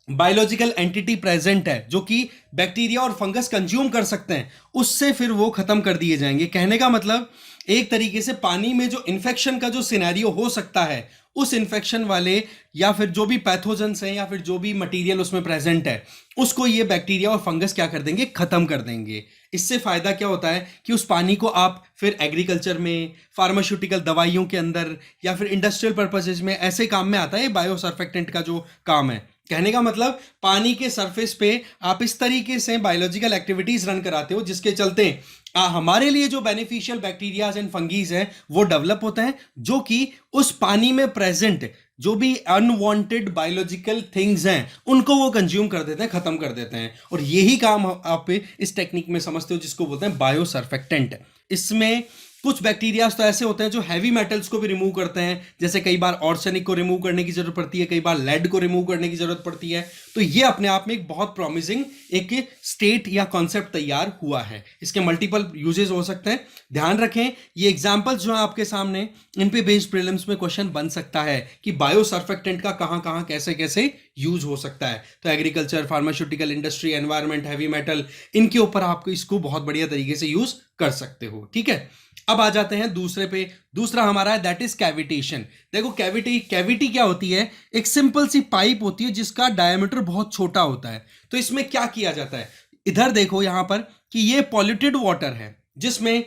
[SPEAKER 1] बायोलॉजिकल एंटिटी प्रेजेंट है जो कि बैक्टीरिया और फंगस कंज्यूम कर सकते हैं, उससे फिर वो खत्म कर दिए जाएंगे। कहने का मतलब एक तरीके से पानी में जो इन्फेक्शन का जो सिनेरियो हो सकता है, उस इन्फेक्शन वाले या फिर जो भी पैथोजेंस हैं या फिर जो भी मटेरियल उसमें प्रेजेंट है, उसको ये बैक्टीरिया और फंगस क्या कर देंगे? खत्म कर देंगे। इससे फायदा क्या होता है कि उस पानी को आप फिर एग्रीकल्चर में, फार्मास्यूटिकल दवाइयों के अंदर या फिर इंडस्ट्रियल पर्पसेज में ऐसे काम में आता है बायो सर्फेक्टेंट का जो काम है। कहने का मतलब पानी के सरफेस पे आप इस तरीके से बायोलॉजिकल एक्टिविटीज रन कराते हो जिसके चलते हमारे लिए जो बेनिफिशियल बैक्टीरियाज एंड फंगीज हैं वो डेवलप होते हैं, जो कि उस पानी में प्रेजेंट जो भी अनवांटेड बायोलॉजिकल थिंग्स हैं उनको वो कंज्यूम कर देते हैं, खत्म कर देते हैं। और यही काम आप इस टेक्निक में समझते हो जिसको बोलते हैं बायो सर्फेक्टेंट। इसमें कुछ बैक्टीरियाज तो ऐसे होते हैं जो हैवी मेटल्स को भी रिमूव करते हैं, जैसे कई बार ऑर्सेनिक को रिमूव करने की जरूरत पड़ती है, कई बार लेड को रिमूव करने की जरूरत पड़ती है। तो ये अपने आप में एक बहुत प्रॉमिसिंग एक स्टेट या कॉन्सेप्ट तैयार हुआ है। इसके मल्टीपल यूजेस हो सकते हैं। ध्यान रखें ये एग्जाम्पल्स जो है आपके सामने, इन पे बेस्ड प्रीलिम्स में क्वेश्चन बन सकता है कि बायो सर्फेक्टेंट का कहां कहां कैसे कैसे यूज हो सकता है। तो agriculture, pharmaceutical industry, environment, heavy metal, इनके ऊपर आप इसको बहुत बढ़िया तरीके से यूज कर सकते हो। ठीक है, अब आ जाते हैं दूसरे पे। दूसरा हमारा है दैट इज कैविटेशन। देखो कैविटी क्या होती है? एक सिंपल सी पाइप होती है जिसका डायमीटर बहुत छोटा होता है। तो इसमें क्या किया जाता है, इधर देखो यहां पर कि ये पॉल्यूटेड वाटर है जिसमें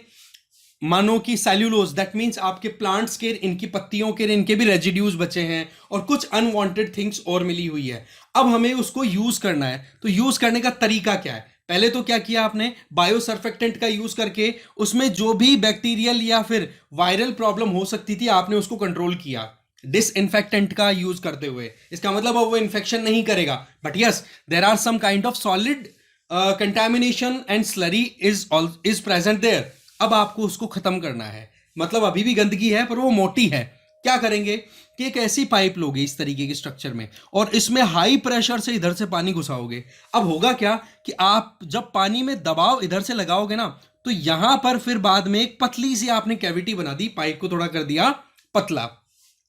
[SPEAKER 1] मानो कि सेल्यूलोज, दैट मीन्स आपके प्लांट्स के, इनकी पत्तियों के, इनके भी रेजिड्यूज बचे हैं और कुछ अनवांटेड थिंग्स और मिली हुई है। अब हमें उसको यूज करना है। तो यूज करने का तरीका क्या है? पहले तो क्या किया आपने, बायोसर्फेक्टेंट का यूज करके उसमें जो भी बैक्टीरियल या फिर वायरल प्रॉब्लम हो सकती थी आपने उसको कंट्रोल किया डिसइंफेक्टेंट का यूज करते हुए। इसका मतलब अब वो इन्फेक्शन नहीं करेगा, but yes there are some kind of solid contamination and slurry is present there. अब आपको उसको खत्म करना है, मतलब अभी भी गंदगी है पर वो मोटी है। क्या करेंगे कि एक ऐसी पाइप लोगे इस तरीके के स्ट्रक्चर में और इसमें हाई प्रेशर से इधर से पानी घुसाओगे। अब होगा क्या कि आप जब पानी में दबाव इधर से लगाओगे ना, तो यहां पर फिर बाद में एक पतली सी आपने कैविटी बना दी, पाइप को थोड़ा कर दिया पतला।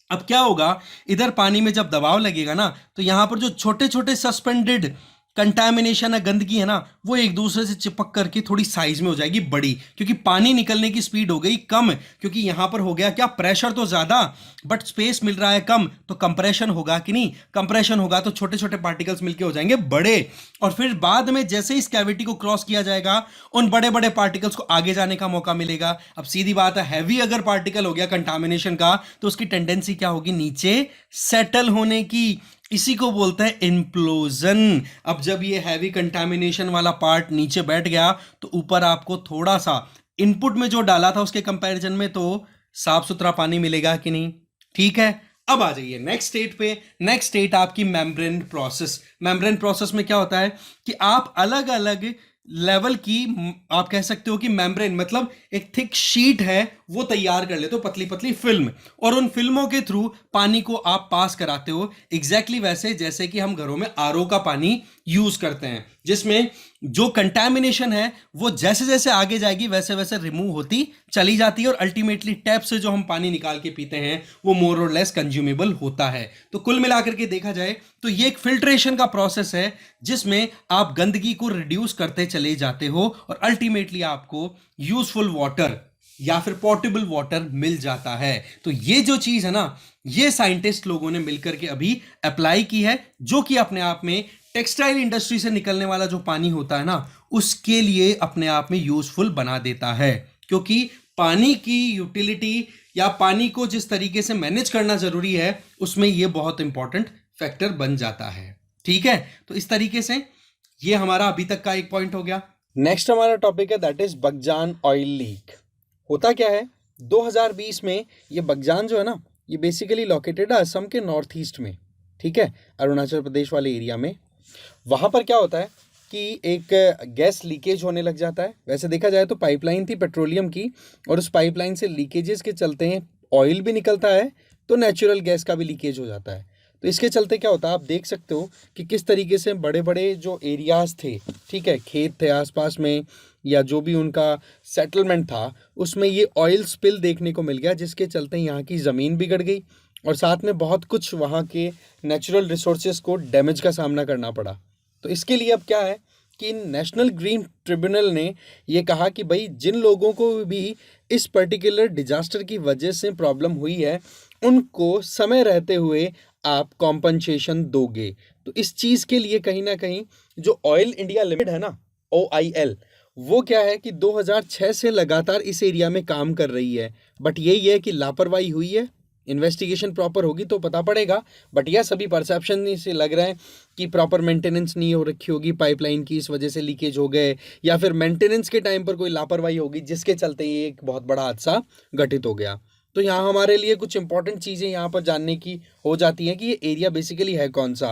[SPEAKER 1] अब क्या होगा, इधर पानी में जब दबाव लगेगा ना, तो यहां पर जो छोटे छोटे सस्पेंडेड कंटामिनेशन है, गंदगी है ना, वो एक दूसरे से चिपक करके थोड़ी साइज में हो जाएगी बड़ी, क्योंकि पानी निकलने की स्पीड हो गई कम, क्योंकि यहां पर हो गया क्या, प्रेशर तो ज्यादा बट स्पेस मिल रहा है कम। तो कंप्रेशन होगा कि नहीं, कंप्रेशन होगा तो छोटे छोटे पार्टिकल्स मिलके हो जाएंगे बड़े, और फिर बाद में जैसे इस कैविटी को क्रॉस किया जाएगा उन बड़े बड़े पार्टिकल्स को आगे जाने का मौका मिलेगा। अब सीधी बात है, हैवी अगर पार्टिकल हो गया कंटामिनेशन का, तो उसकी टेंडेंसी क्या होगी, नीचे सेटल होने की। इसी को बोलते हैं इम्प्लोजन। अब जब ये हैवी कंटामिनेशन वाला पार्ट नीचे बैठ गया तो ऊपर आपको थोड़ा सा इनपुट में जो डाला था उसके कंपैरिजन में तो साफ सुथरा पानी मिलेगा कि नहीं। ठीक है, अब आ जाइए नेक्स्ट स्टेट पे। नेक्स्ट स्टेट आपकी मेम्ब्रेन प्रोसेस। मेम्ब्रेन प्रोसेस में क्या होता है कि आप अलग अलग लेवल की, आप कह सकते हो कि मेम्ब्रेन मतलब एक थिक शीट है वो तैयार कर लेते हो, पतली पतली फिल्म, और उन फिल्मों के थ्रू पानी को आप पास कराते हो। एग्जैक्टली वैसे जैसे कि हम घरों में आरओ का पानी यूज करते हैं, जिसमें जो कंटैमिनेशन है वो जैसे जैसे आगे जाएगी वैसे वैसे रिमूव होती चली जाती है, और अल्टीमेटली टैप से जो हम पानी निकाल के पीते हैं वो मोर और लेस कंज्यूमेबल होता है। तो कुल मिलाकर के देखा जाए तो ये एक फिल्ट्रेशन का प्रोसेस है जिसमें आप गंदगी को रिड्यूस करते चले जाते हो और अल्टीमेटली आपको यूजफुल वाटर या फिर पोर्टेबल वाटर मिल जाता है। तो ये जो चीज है ना, ये साइंटिस्ट लोगों ने मिलकर के अभी अप्लाई की है, जो कि अपने आप में टेक्सटाइल इंडस्ट्री से निकलने वाला जो पानी होता है ना, उसके लिए अपने आप में यूजफुल बना देता है। क्योंकि पानी की यूटिलिटी या पानी को जिस तरीके से मैनेज करना जरूरी है उसमें ये बहुत इंपॉर्टेंट फैक्टर बन जाता है। ठीक है, तो इस तरीके से ये हमारा अभी तक का एक पॉइंट हो गया। नेक्स्ट हमारा टॉपिक है दैट इज बगजान ऑयल लीक। होता क्या है, 2020 में ये बगजान जो है ना, ये बेसिकली लोकेटेड है असम के नॉर्थ ईस्ट में। ठीक है, अरुणाचल प्रदेश वाले एरिया में। वहाँ पर क्या होता है कि एक गैस लीकेज होने लग जाता है। वैसे देखा जाए तो पाइपलाइन थी पेट्रोलियम की, और उस पाइपलाइन से लीकेजेस के चलते हैं ऑयल भी निकलता है, तो नेचुरल गैस का भी लीकेज हो जाता है। तो इसके चलते क्या होता है, आप देख सकते हो कि किस तरीके से बड़े बड़े जो एरियाज थे, ठीक है, खेत थे आसपास में या जो भी उनका सेटलमेंट था, उसमें ये ऑयल स्पिल देखने को मिल गया, जिसके चलते यहाँ की ज़मीन बिगड़ गई और साथ में बहुत कुछ वहाँ के नेचुरल रिसोर्सेज को डैमेज का सामना करना पड़ा। तो इसके लिए अब क्या है कि नेशनल ग्रीन ट्रिब्यूनल ने ये कहा कि भाई जिन लोगों को भी इस पर्टिकुलर डिजास्टर की वजह से प्रॉब्लम हुई है उनको समय रहते हुए आप कॉम्पनसेशन दोगे। तो इस चीज़ के लिए कहीं ना कहीं जो ऑयल इंडिया लिमिटेड है ना, OIL, वो क्या है कि 2006 से लगातार इस एरिया में काम कर रही है, बट यही है कि लापरवाही हुई है। इन्वेस्टिगेशन प्रॉपर होगी तो पता पड़ेगा, बट यह सभी परसेप्शन से लग रहा है कि प्रॉपर मेंटेनेंस नहीं हो रखी होगी पाइपलाइन की, इस वजह से लीकेज हो गए, या फिर मेंटेनेंस के टाइम पर कोई लापरवाही होगी जिसके चलते ये एक बहुत बड़ा हादसा घटित हो गया। तो यहाँ हमारे लिए कुछ इंपॉर्टेंट चीज़ें यहाँ पर जानने की हो जाती हैं कि ये एरिया बेसिकली है कौन सा।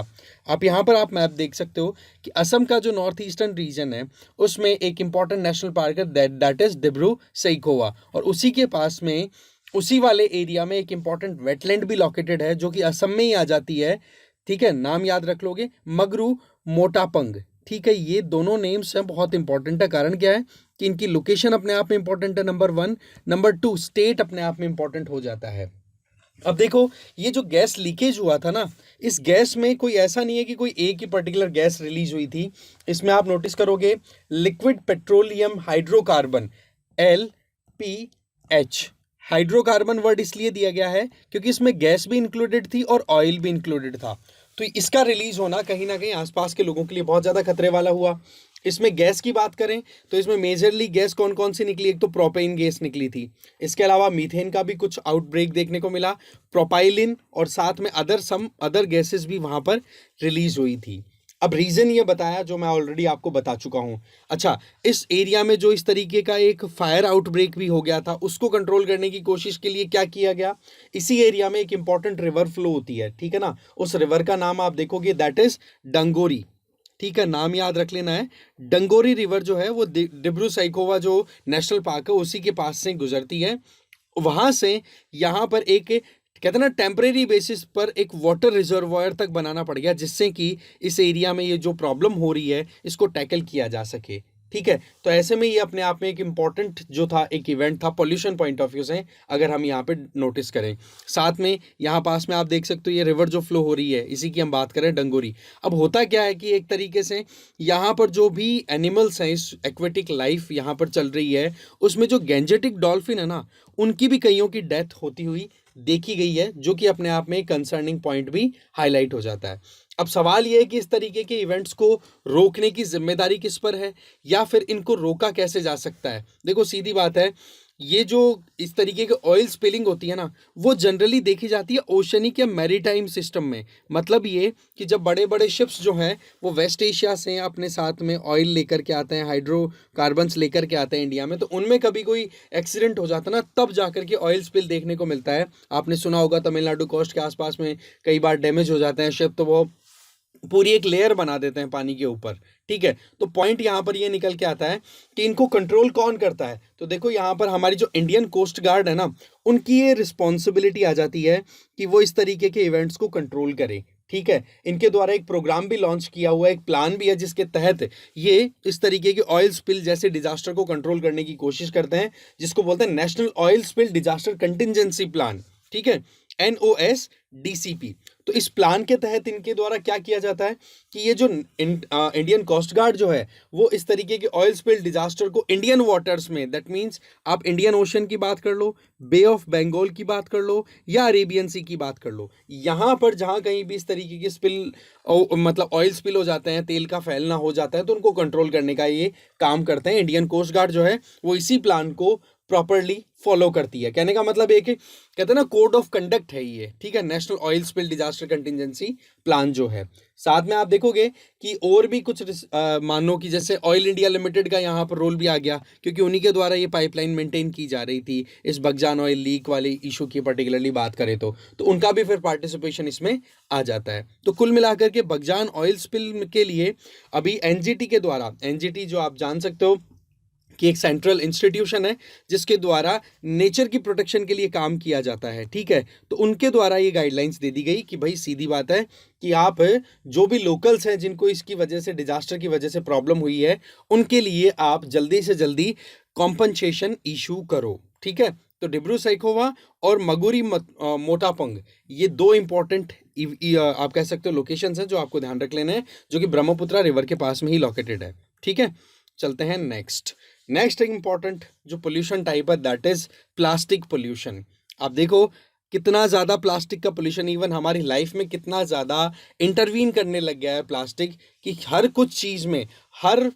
[SPEAKER 1] आप यहाँ पर आप मैप देख सकते हो कि असम का जो नॉर्थ ईस्टर्न रीजन है उसमें एक इंपॉर्टेंट नेशनल पार्क है दैट इज डिब्रू सैखोवा, और उसी के पास में उसी वाले एरिया में एक इंपॉर्टेंट वेटलैंड भी लोकेटेड है जो कि असम में ही आ जाती है। ठीक है, नाम याद रख लोगे, मगरू मोटापंग। ठीक है, ये दोनों नेम्स हैं, बहुत इंपॉर्टेंट है। कारण क्या है कि इनकी लोकेशन अपने आप में इंपॉर्टेंट है, नंबर 1। नंबर 2, स्टेट अपने आप में इंपॉर्टेंट हो जाता है। अब देखो, ये जो गैस लीकेज हुआ था ना, इस गैस में कोई ऐसा नहीं है कि कोई एक ही पर्टिकुलर गैस रिलीज हुई थी। इसमें आप नोटिस करोगे liquid petroleum hydrocarbon, LPH। Hydrocarbon word इसलिए दिया गया है क्योंकि इसमें गैस भी इंक्लूडेड थी और ऑयल भी इंक्लूडेड था। तो इसका रिलीज होना कहीं ना कहीं आसपास के लोगों के लिए बहुत ज़्यादा खतरे वाला हुआ। इसमें गैस की बात करें तो इसमें मेजरली गैस कौन कौन सी निकली, एक तो प्रोपेन गैस निकली थी, इसके अलावा मीथेन का भी कुछ आउटब्रेक देखने को मिला, प्रोपाइलिन, और साथ में अदर गैसेस भी वहां पर रिलीज हुई थी। अब रीजन ये बताया जो मैं ऑलरेडी आपको बता चुका हूं। अच्छा, इस एरिया में जो इस तरीके का एक फायर आउटब्रेक भी हो गया था, उसको कंट्रोल करने की कोशिश के लिए क्या किया गया, इसी एरिया में एक इंपॉर्टेंट रिवर फ्लो होती है, ठीक है ना, उस रिवर का नाम आप देखोगे दैट इज डंगोरी। ठीक है, नाम याद रख लेना है। डंगोरी रिवर जो है वो डिब्रू साइखोवा जो नेशनल पार्क है उसी के पास से गुजरती है। वहां से यहाँ पर एक कहते हैं ना टेम्परेरी बेसिस पर एक वाटर रिजर्वायर तक बनाना पड़ गया, जिससे कि इस एरिया में ये जो प्रॉब्लम हो रही है इसको टैकल किया जा सके। ठीक है, तो ऐसे में ये अपने आप में एक इम्पॉर्टेंट जो था एक इवेंट था पॉल्यूशन पॉइंट ऑफ व्यू से, अगर हम यहाँ पे नोटिस करें। साथ में यहाँ पास में आप देख सकते हो ये रिवर जो फ्लो हो रही है, इसी की हम बात करें, डंगोरी। अब होता क्या है कि एक तरीके से यहाँ पर जो भी एनिमल्स हैं, इस एक्वेटिक लाइफ यहाँ पर चल रही है, उसमें जो गैंजेटिक डॉल्फिन है ना, उनकी भी कईयों की डेथ होती हुई देखी गई है, जो कि अपने आप में एक कंसर्निंग पॉइंट भी हाईलाइट हो जाता है। अब सवाल यह है कि इस तरीके के इवेंट्स को रोकने की जिम्मेदारी किस पर है, या फिर इनको रोका कैसे जा सकता है। देखो सीधी बात है, ये जो इस तरीके की ऑयल स्पिलिंग होती है ना, वो जनरली देखी जाती है ओशनिक या मैरीटाइम सिस्टम में। मतलब ये कि जब बड़े बड़े शिप्स जो हैं वो वेस्ट एशिया से अपने साथ में ऑयल लेकर के आते हैं, हाइड्रोकार्बन्स लेकर के आते हैं इंडिया में, तो उनमें कभी कोई एक्सीडेंट हो जाता है ना, तब जाकर के ऑयल स्पिल देखने को मिलता है। आपने सुना होगा तमिलनाडु कोस्ट के आसपास में कई बार डैमेज हो जाते हैं शिप, तो वो पूरी एक लेयर बना देते हैं पानी के ऊपर। ठीक है, तो पॉइंट यहां पर ये निकल के आता है कि इनको कंट्रोल कौन करता है। तो देखो यहां पर हमारी जो इंडियन कोस्ट गार्ड है ना, उनकी ये रिस्पॉन्सिबिलिटी आ जाती है कि वो इस तरीके के इवेंट्स को कंट्रोल करे। ठीक है, इनके द्वारा एक प्रोग्राम भी लॉन्च किया हुआ है, एक प्लान भी है, जिसके तहत ये इस तरीके के ऑयल स्पिल जैसे डिजास्टर को कंट्रोल करने की कोशिश करते हैं, जिसको बोलते हैं national oil spill disaster contingency plan. ठीक है, NOSDCP। तो इस प्लान के तहत इनके द्वारा क्या किया जाता है कि ये जो इंडियन कोस्ट गार्ड जो है, वो इस तरीके के ऑयल स्पिल डिजास्टर को इंडियन वाटर्स में, दैट मींस आप इंडियन ओशन की बात कर लो, बे ऑफ बंगाल की बात कर लो, या अरेबियन सी की बात कर लो, यहाँ पर जहाँ कहीं भी इस तरीके के स्पिल मतलब ऑयल स्पिल हो जाते हैं, तेल का फैलना हो जाता है, तो उनको कंट्रोल करने का ये काम करते हैं। इंडियन कोस्ट गार्ड जो है वो इसी प्लान को प्रॉपरली फॉलो करती है। कहने का मतलब एक कहते हैं ना कोड ऑफ कंडक्ट है ये। ठीक है, national oil spill disaster contingency plan जो है। साथ में आप देखोगे कि और भी कुछ मानो कि जैसे ऑयल इंडिया लिमिटेड का यहाँ पर रोल भी आ गया, क्योंकि उन्हीं के द्वारा ये पाइपलाइन मेंटेन की जा रही थी। इस बगजान ऑयल लीक वाले इशू की पर्टिकुलरली बात करें तो उनका भी फिर पार्टिसिपेशन इसमें आ जाता है। तो कुल मिलाकर के बगजान ऑयल स्पिल के लिए अभी एनजीटी के द्वारा, एनजीटी जो आप जान सकते हो कि एक सेंट्रल इंस्टीट्यूशन है जिसके द्वारा नेचर की प्रोटेक्शन के लिए काम किया जाता है। ठीक है, तो उनके द्वारा ये गाइडलाइंस दे दी गई कि भाई सीधी बात है कि आप जो भी लोकल्स हैं जिनको इसकी वजह से, डिजास्टर की वजह से प्रॉब्लम हुई है, उनके लिए आप जल्दी से जल्दी कॉम्पनसेशन इशू करो। ठीक है, तो डिब्रू साइखोवा और मगुरी मोटापंग, ये दो इंपॉर्टेंट आप कह सकते हो लोकेशंस हैं जो आपको ध्यान रख लेना है, जो कि ब्रह्मपुत्रा रिवर के पास में ही लोकेटेड है। ठीक है, चलते हैं नेक्स्ट एक इंपॉर्टेंट जो पोल्यूशन टाइप है, दैट इज प्लास्टिक पोल्यूशन। आप देखो कितना ज़्यादा प्लास्टिक का पोल्यूशन इवन हमारी लाइफ में कितना ज़्यादा इंटरवीन करने लग गया है प्लास्टिक, कि हर कुछ चीज़ में, हर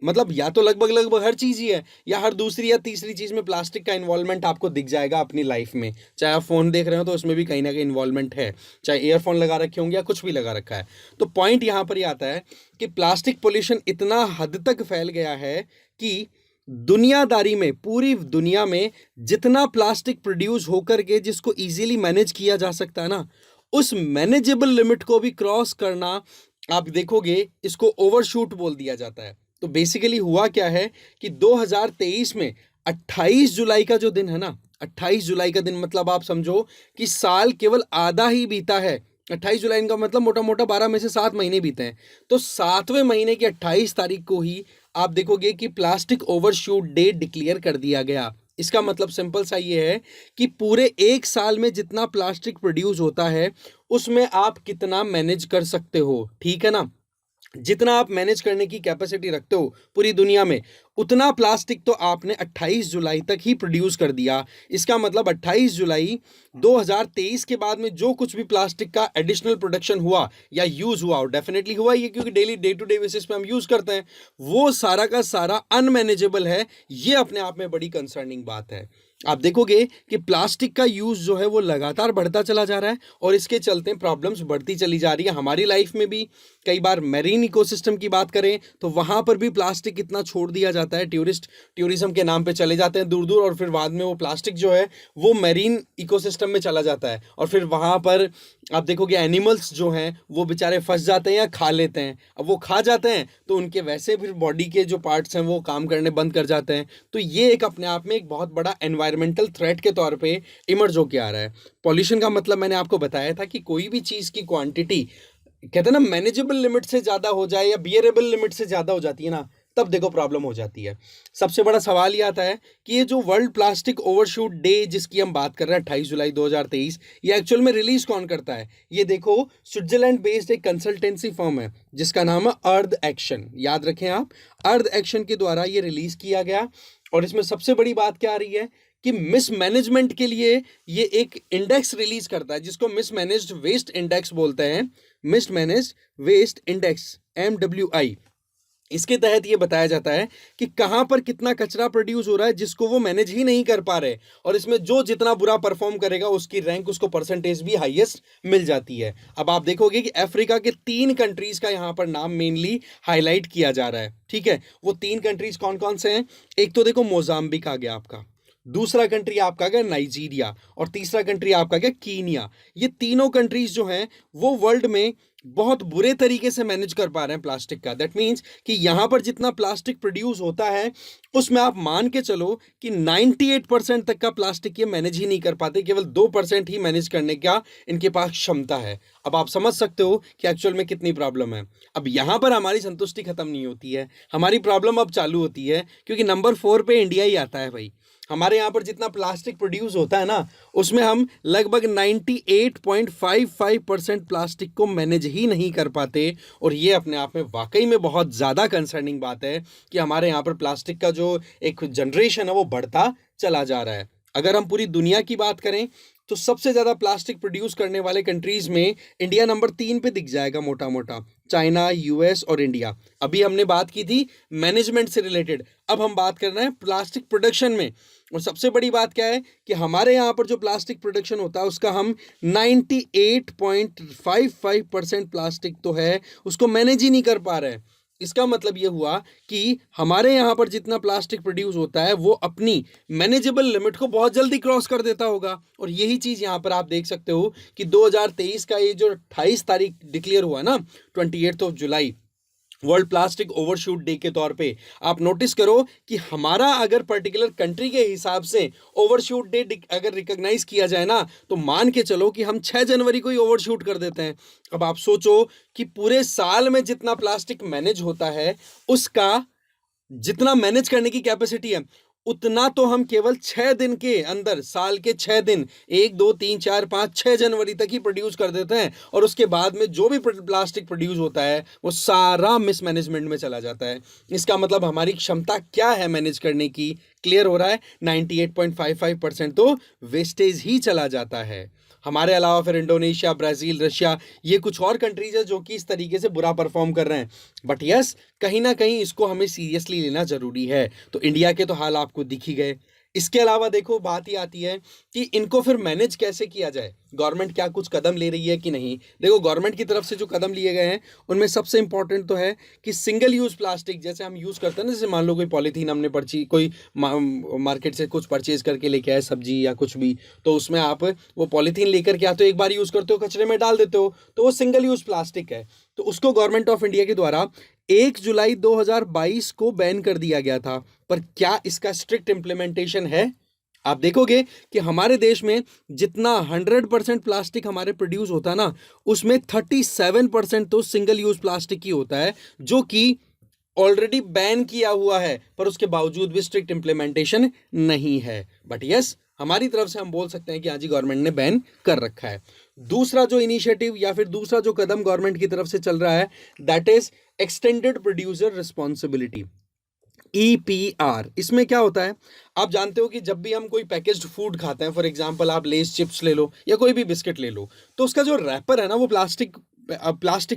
[SPEAKER 1] मतलब या तो लगभग हर चीज़ ही है, या हर दूसरी या तीसरी चीज़ में प्लास्टिक का इन्वॉल्वमेंट आपको दिख जाएगा अपनी लाइफ में। चाहे आप फ़ोन देख रहे हो तो उसमें भी कहीं ना कहीं इन्वॉल्वमेंट है, चाहे ईयरफोन लगा रखे होंगे या कुछ भी लगा रखा है। तो पॉइंट यहाँ पर ये आता है कि प्लास्टिक पोल्यूशन इतना हद तक फैल गया है कि दुनियादारी में, पूरी दुनिया में जितना प्लास्टिक प्रोड्यूस होकर के जिसको इजीली मैनेज किया जा सकता है ना, उस मैनेजेबल लिमिट को भी क्रॉस करना, आप देखोगे इसको ओवरशूट बोल दिया जाता है। तो बेसिकली हुआ क्या है कि 2023 में 28 जुलाई का जो दिन है ना, 28 जुलाई का दिन मतलब आप समझो कि साल केवल आधा ही बीता है। 28 जुलाई का मतलब मोटा मोटा 12 में से 7 महीने बीते हैं। तो 7वें महीने की 28 तारीख को ही आप देखोगे कि प्लास्टिक ओवरशूट डे डिक्लेयर कर दिया गया इसका मतलब सिंपल सा ये है कि पूरे एक साल में जितना प्लास्टिक प्रोड्यूस होता है उसमें आप कितना मैनेज कर सकते हो, ठीक है ना। जितना आप मैनेज करने की कैपेसिटी रखते हो पूरी दुनिया में, उतना प्लास्टिक तो आपने 28 जुलाई तक ही प्रोड्यूस कर दिया। इसका मतलब 28 जुलाई 2023 के बाद में जो कुछ भी प्लास्टिक का एडिशनल प्रोडक्शन हुआ या यूज हुआ, और डेफिनेटली हुआ ये क्योंकि daily day to day basis पे हम यूज करते हैं, वो सारा का सारा अनमैनेजेबल है। ये अपने आप में बड़ी कंसर्निंग बात है। आप देखोगे कि प्लास्टिक का यूज जो है वो लगातार बढ़ता चला जा रहा है और इसके चलते प्रॉब्लम्स बढ़ती चली जा रही है हमारी लाइफ में भी। कई बार मैरीन इकोसिस्टम की बात करें तो वहां पर भी प्लास्टिक इतना छोड़ दिया जाता है, टूरिज्म के नाम पे चले जाते हैं दूर दूर, और फिर बाद में वो प्लास्टिक जो है वो मैरीन इकोसिस्टम में चला जाता है और फिर वहां पर आप देखोगे एनिमल्स जो हैं वो बेचारे फंस जाते हैं या खा लेते हैं। अब वो खा जाते हैं तो उनके वैसे फिर बॉडी के जो पार्ट्स हैं वो काम करने बंद कर जाते हैं। तो ये एक अपने आप में एक बहुत बड़ा एनवायरमेंटल थ्रेट के तौर पे इमर्ज होके आ रहा है। पॉल्यूशन का मतलब मैंने आपको बताया था कि कोई भी चीज़ की क्वांटिटी कहते हैं ना मैनेजेबल लिमिट से ज़्यादा हो जाए या बियरेबल लिमिट से ज़्यादा हो जाती है ना, तब देखो प्रॉब्लम हो जाती है। सबसे बड़ा सवाल ये आता है कि ये जो वर्ल्ड प्लास्टिक ओवरशूट डे जिसकी हम बात कर रहे हैं 28 जुलाई 2023, ये एक्चुअल में रिलीज कौन करता है? ये देखो, स्विट्जरलैंड बेस्ड एक कंसल्टेंसी फर्म है जिसका नाम है अर्थ एक्शन। याद रखें आप, अर्थ एक्शन के द्वारा ये रिलीज किया गया। और इसमें सबसे बड़ी बात क्या आ रही है कि मिसमैनेजमेंट के लिए ये एक इंडेक्स रिलीज करता है जिसको मिसमैनेज्ड वेस्ट इंडेक्स बोलते हैं। Mismanaged waste index, MWI। इसके तहत ये बताया जाता है कि कहां पर कितना कचरा प्रोड्यूस हो रहा है जिसको वो मैनेज ही नहीं कर पा रहे, और इसमें जो जितना बुरा परफॉर्म करेगा उसकी रैंक, उसको परसेंटेज भी हाईएस्ट मिल जाती है। अब आप देखोगे कि अफ्रीका के 3 कंट्रीज का यहां पर नाम मेनली हाईलाइट किया जा रहा है, ठीक है। वो 3 कंट्रीज कौन कौन से हैं? एक तो देखो मोजाम्बिक आ गया आपका, दूसरा कंट्री आपका गया नाइजीरिया, और तीसरा कंट्री आपका गया कीनिया। ये तीनों कंट्रीज जो हैं वो वर्ल्ड में बहुत बुरे तरीके से मैनेज कर पा रहे हैं प्लास्टिक का। दैट मीन्स कि यहां पर जितना प्लास्टिक प्रोड्यूस होता है उसमें आप मान के चलो कि 98% तक का प्लास्टिक ये मैनेज ही नहीं कर पाते, केवल 2% ही मैनेज करने का इनके पास क्षमता है। अब आप समझ सकते हो कि एक्चुअल में कितनी प्रॉब्लम है। अब यहां पर हमारी संतुष्टि खत्म नहीं होती है, हमारी प्रॉब्लम अब चालू होती है, क्योंकि नंबर 4 पे इंडिया ही आता है भाई। हमारे यहाँ पर जितना प्लास्टिक प्रोड्यूस होता है ना उसमें हम लगभग 98.55% प्लास्टिक को मैनेज ही नहीं कर पाते। और ये अपने आप में वाकई में बहुत ज़्यादा कंसर्निंग बात है कि हमारे यहाँ पर प्लास्टिक का जो एक जनरेशन है वो बढ़ता चला जा रहा है। अगर हम पूरी दुनिया की बात करें तो सबसे ज़्यादा प्लास्टिक प्रोड्यूस करने वाले कंट्रीज में इंडिया नंबर 3 पे दिख जाएगा मोटा मोटा, चाइना, यूएस और इंडिया। अभी हमने बात की थी मैनेजमेंट से रिलेटेड, अब हम बात कर रहे हैं प्लास्टिक प्रोडक्शन में। और सबसे बड़ी बात क्या है कि हमारे यहाँ पर जो प्लास्टिक प्रोडक्शन होता है उसका हम 98.55% प्लास्टिक तो है उसको मैनेज ही नहीं कर पा रहे हैं। इसका मतलब ये हुआ कि हमारे यहाँ पर जितना प्लास्टिक प्रोड्यूस होता है वो अपनी मैनेजेबल लिमिट को बहुत जल्दी क्रॉस कर देता होगा। और यही चीज़ यहाँ पर आप देख सकते हो कि 2023 का ये जो 28 तारीख डिक्लेयर हुआ ना, 28 जुलाई, वर्ल्ड प्लास्टिक ओवरशूट डे के तौर पे, आप नोटिस करो कि हमारा अगर पर्टिकुलर कंट्री के हिसाब से ओवरशूट डे अगर रिकॉग्नाइज किया जाए ना तो मान के चलो कि हम 6 जनवरी को ही ओवरशूट कर देते हैं। अब आप सोचो कि पूरे साल में जितना प्लास्टिक मैनेज होता है उसका जितना मैनेज करने की कैपेसिटी है उतना तो हम केवल 6 दिन के अंदर, साल के 6 दिन, 1 2 3 4 5 6 जनवरी तक ही प्रोड्यूस कर देते हैं। और उसके बाद में जो भी प्लास्टिक प्रोड्यूस होता है वो सारा मिसमैनेजमेंट में चला जाता है। इसका मतलब हमारी क्षमता क्या है मैनेज करने की, क्लियर हो रहा है, 98.55% तो वेस्टेज ही चला जाता है। हमारे अलावा फिर इंडोनेशिया, ब्राज़ील, रशिया, ये कुछ और कंट्रीज है जो कि इस तरीके से बुरा परफॉर्म कर रहे हैं। बट यस, कहीं ना कहीं इसको हमें सीरियसली लेना ज़रूरी है। तो इंडिया के तो हाल आपको दिख ही गए। इसके अलावा देखो बात ही आती है कि इनको फिर मैनेज कैसे किया जाए, गवर्नमेंट क्या कुछ कदम ले रही है कि नहीं। देखो, गवर्नमेंट की तरफ से जो कदम लिए गए हैं उनमें सबसे इंपॉर्टेंट तो है कि सिंगल यूज़ प्लास्टिक जैसे हम यूज़ करते हैं ना, जैसे मान लो कोई पॉलीथीन हमने कोई मार्केट से कुछ परचेज करके लेके आए, सब्जी या कुछ भी, तो उसमें आप वो पॉलीथीन लेकर के आते हो, एक बार यूज़ करते हो, कचरे में डाल देते हो, तो वो सिंगल यूज़ प्लास्टिक है। तो उसको गवर्नमेंट ऑफ इंडिया के द्वारा 1 जुलाई 2022 को बैन कर दिया गया था। पर क्या इसका स्ट्रिक्ट इम्प्लीमेंटेशन है? आप देखोगे कि हमारे देश में जितना 100% प्लास्टिक हमारे प्रोड्यूस होता है ना उसमें 37% तो सिंगल यूज प्लास्टिक ही होता है, जो कि ऑलरेडी बैन किया हुआ है, पर उसके बावजूद भी स्ट्रिक्ट इंप्लीमेंटेशन नहीं है। बट यस, हमारी तरफ से हम बोल सकते हैं कि हाँ जी, गवर्नमेंट ने बैन कर रखा है। दूसरा जो इनिशिएटिव या फिर दूसरा जो कदम गवर्नमेंट की तरफ से चल रहा है, that is extended producer responsibility, EPR। इसमें क्या होता है, आप जानते हो कि जब भी हम कोई पैकेज्ड फूड खाते हैं, फॉर एग्जांपल आप लेस चिप्स ले लो या कोई भी बिस्किट ले लो, तो उसका जो रैपर है ना वो प्लास्टिक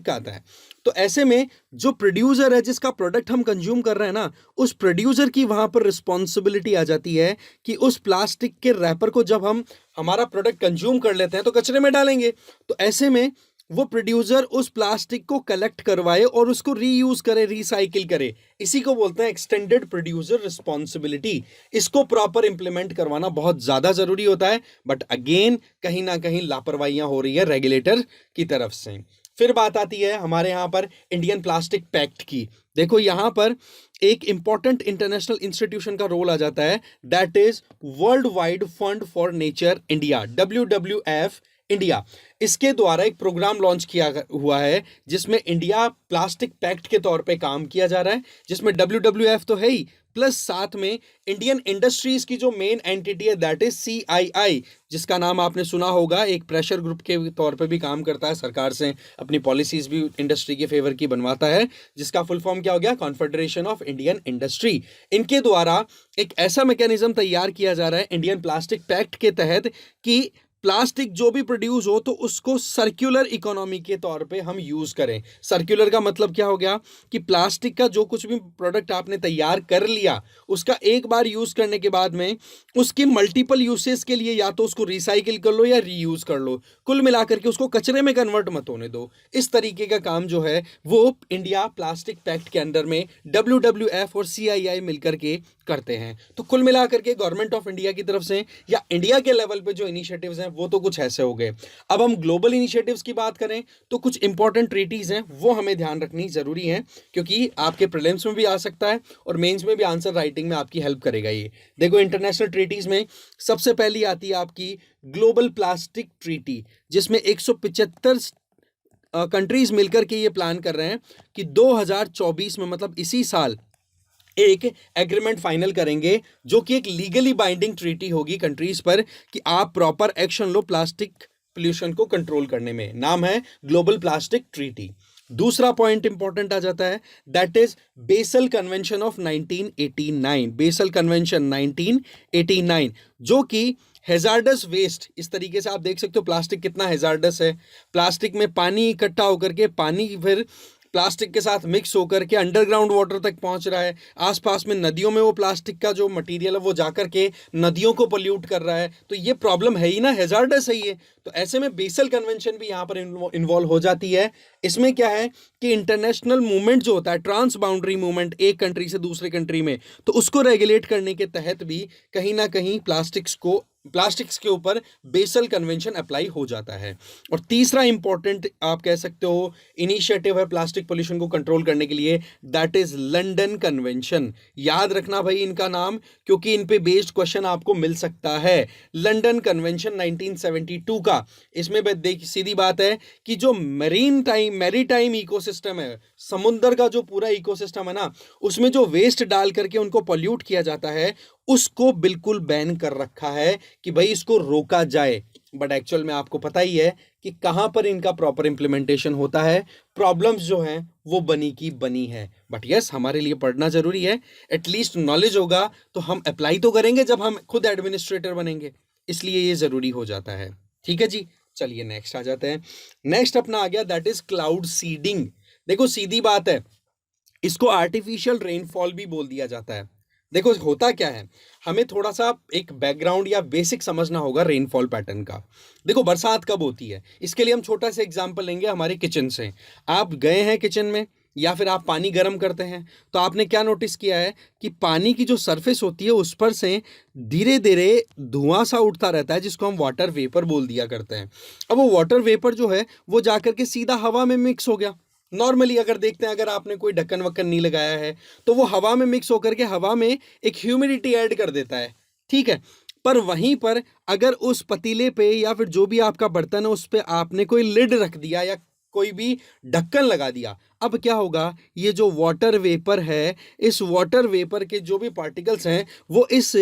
[SPEAKER 1] का आता है। तो ऐसे में जो प्रोड्यूसर है, जिसका प्रोडक्ट हम कंज्यूम कर रहे हैं ना, उस प्रोड्यूसर की वहां पर रिस्पॉन्सिबिलिटी आ जाती है कि उस प्लास्टिक के रैपर को जब हम हमारा प्रोडक्ट कंज्यूम कर लेते हैं तो कचरे में डालेंगे। तो ऐसे में वो प्रोड्यूसर उस प्लास्टिक को कलेक्ट करवाए और उसको रीयूज करे, रिसाइकिल करे। इसी को बोलते हैं एक्सटेंडेड प्रोड्यूसर रिस्पॉन्सिबिलिटी। इसको प्रॉपर इंप्लीमेंट करवाना बहुत ज्यादा जरूरी होता है, बट अगेन कहीं ना कहीं लापरवाहियां हो रही है रेगुलेटर की तरफ से। फिर बात आती है हमारे यहाँ पर इंडियन प्लास्टिक पैक्ट की। देखो यहाँ पर एक इंपॉर्टेंट इंटरनेशनल इंस्टीट्यूशन का रोल आ जाता है, that is world wide fund for nature India, WWF India. इसके द्वारा एक प्रोग्राम लॉन्च किया हुआ है जिसमें इंडिया प्लास्टिक पैक्ट के तौर पे काम किया जा रहा है, जिसमें WWF तो है ही, प्लस साथ में इंडियन इंडस्ट्रीज की जो मेन एंटिटी है दैट इज CII, जिसका नाम आपने सुना होगा, एक प्रेशर ग्रुप के तौर पे भी काम करता है, सरकार से अपनी पॉलिसीज भी इंडस्ट्री के फेवर की बनवाता है, जिसका फुल फॉर्म क्या हो गया, कॉन्फेडरेशन ऑफ इंडियन इंडस्ट्री। इनके द्वारा एक ऐसा मैकेनिज्म तैयार किया जा रहा है इंडियन प्लास्टिक पैक्ट के तहत कि प्लास्टिक जो भी प्रोड्यूस हो तो उसको सर्कुलर इकोनॉमी के तौर पे हम यूज करें। सर्कुलर का मतलब क्या हो गया कि प्लास्टिक का जो कुछ भी प्रोडक्ट आपने तैयार कर लिया, उसका एक बार यूज करने के बाद में उसकी मल्टीपल यूसेस के लिए या तो उसको रिसाइकिल कर लो या रीयूज कर लो, कुल मिलाकर के उसको कचरे में कन्वर्ट मत होने दो। इस तरीके का काम जो है वो इंडिया प्लास्टिक पैक्ट के अंडर में WWF और CII मिलकर के करते हैं। तो कुल मिलाकर के गवर्नमेंट ऑफ इंडिया की तरफ से या इंडिया के लेवल पे जो इनिशिएटिव्स हैं वो तो कुछ ऐसे हो गए। अब हम ग्लोबल इनिशिएटिव्स की बात करें तो कुछ इंपॉर्टेंट ट्रीटीज हैं वो हमें ध्यान रखनी जरूरी है, क्योंकि आपके प्रीलिम्स में भी आ सकता है और मेंस में भी आंसर राइटिंग में आपकी हेल्प करेगा ये। देखो इंटरनेशनल ट्रीटीज में सबसे पहली आती है आपकी ग्लोबल प्लास्टिक ट्रीटी, जिसमें 175 कंट्रीज मिलकर के ये प्लान कर रहे हैं कि 2024 में, मतलब इसी साल, एक एग्रीमेंट फाइनल करेंगे जो कि एक लीगली बाइंडिंग ट्रीटी होगी कंट्रीज पर कि आप proper action low plastic pollution को कंट्रोल करने में। नाम है ग्लोबल प्लास्टिक ट्रीटी। दूसरा पॉइंट इंपॉर्टेंट आ जाता है, that is basal convention of 1989। Basal convention 1989 जो कि हैजार्डस वेस्ट, इस तरीके से आप देख सकते हो प्लास्टिक कितना हैजार्डस है। प्लास्टिक में पानी इकट्ठा होकर के पानी फिर प्लास्टिक के साथ मिक्स होकर के अंडरग्राउंड वाटर तक पहुंच रहा है, आसपास में नदियों में वो प्लास्टिक का जो मटेरियल है वो जाकर के नदियों को पोल्यूट कर रहा है। तो ये प्रॉब्लम है ही ना, हैजार्डस है ये। तो ऐसे में बेसल कन्वेंशन भी यहाँ पर इन्वॉल्व हो जाती है। इसमें क्या है कि इंटरनेशनल मूवमेंट जो होता है, ट्रांस बाउंड्री मूवमेंट एक कंट्री से दूसरे कंट्री में, तो उसको रेगुलेट करने के तहत भी कहीं ना कहीं प्लास्टिक्स के ऊपर बेसल कन्वेंशन अप्लाई हो जाता है। और तीसरा इंपॉर्टेंट आप कह सकते हो इनिशिएटिव है प्लास्टिक पोल्यूशन को कंट्रोल करने के लिए, दैट इज लंदन कन्वेंशन। याद रखना भाई इनका नाम, क्योंकि इन पे बेस्ड क्वेश्चन आपको मिल सकता है। लंदन कन्वेंशन 1972 का। इसमें देख सीधी बात है कि जो मैरीटाइम इकोसिस्टम है, समुद्र का जो पूरा इकोसिस्टम है ना, उसमें जो वेस्ट डाल करके उनको पोल्यूट किया जाता है उसको बिल्कुल बैन कर रखा है कि भाई इसको रोका जाए। बट एक्चुअल में आपको पता ही है कि कहां पर इनका प्रॉपर इंप्लीमेंटेशन होता है। प्रॉब्लम्स जो हैं वो बनी की बनी है। बट यस, हमारे लिए पढ़ना जरूरी है, एटलीस्ट नॉलेज होगा तो हम अप्लाई तो करेंगे जब हम खुद एडमिनिस्ट्रेटर बनेंगे, इसलिए ये जरूरी हो जाता है। ठीक है जी, चलिए नेक्स्ट आ जाते हैं। नेक्स्ट अपना आ गया दैट इज क्लाउड सीडिंग। देखो सीधी बात है, इसको आर्टिफिशियल रेनफॉल भी बोल दिया जाता है। देखो होता क्या है, हमें थोड़ा सा एक बैकग्राउंड या बेसिक समझना होगा रेनफॉल पैटर्न का। देखो बरसात कब होती है, इसके लिए हम छोटा सा एग्जांपल लेंगे हमारे किचन से। आप गए हैं किचन में या फिर आप पानी गर्म करते हैं, तो आपने क्या नोटिस किया है कि पानी की जो सरफेस होती है उस पर से धीरे धीरे धुआं सा उठता रहता है, जिसको हम वाटर वेपर बोल दिया करते हैं। अब वो वाटर वेपर जो है वो जाकर के सीधा हवा में मिक्स हो गया। नॉर्मली अगर देखते हैं, अगर आपने कोई ढक्कन वक्कन नहीं लगाया है तो वो हवा में मिक्स होकर के हवा में एक ह्यूमिडिटी ऐड कर देता है, ठीक है। पर वहीं पर अगर उस पतीले पे या फिर जो भी आपका बर्तन है उस पे आपने कोई लिड रख दिया या कोई भी ढक्कन लगा दिया, अब क्या होगा, ये जो वाटर वेपर है, इस वाटर वेपर के जो भी पार्टिकल्स हैं वो इस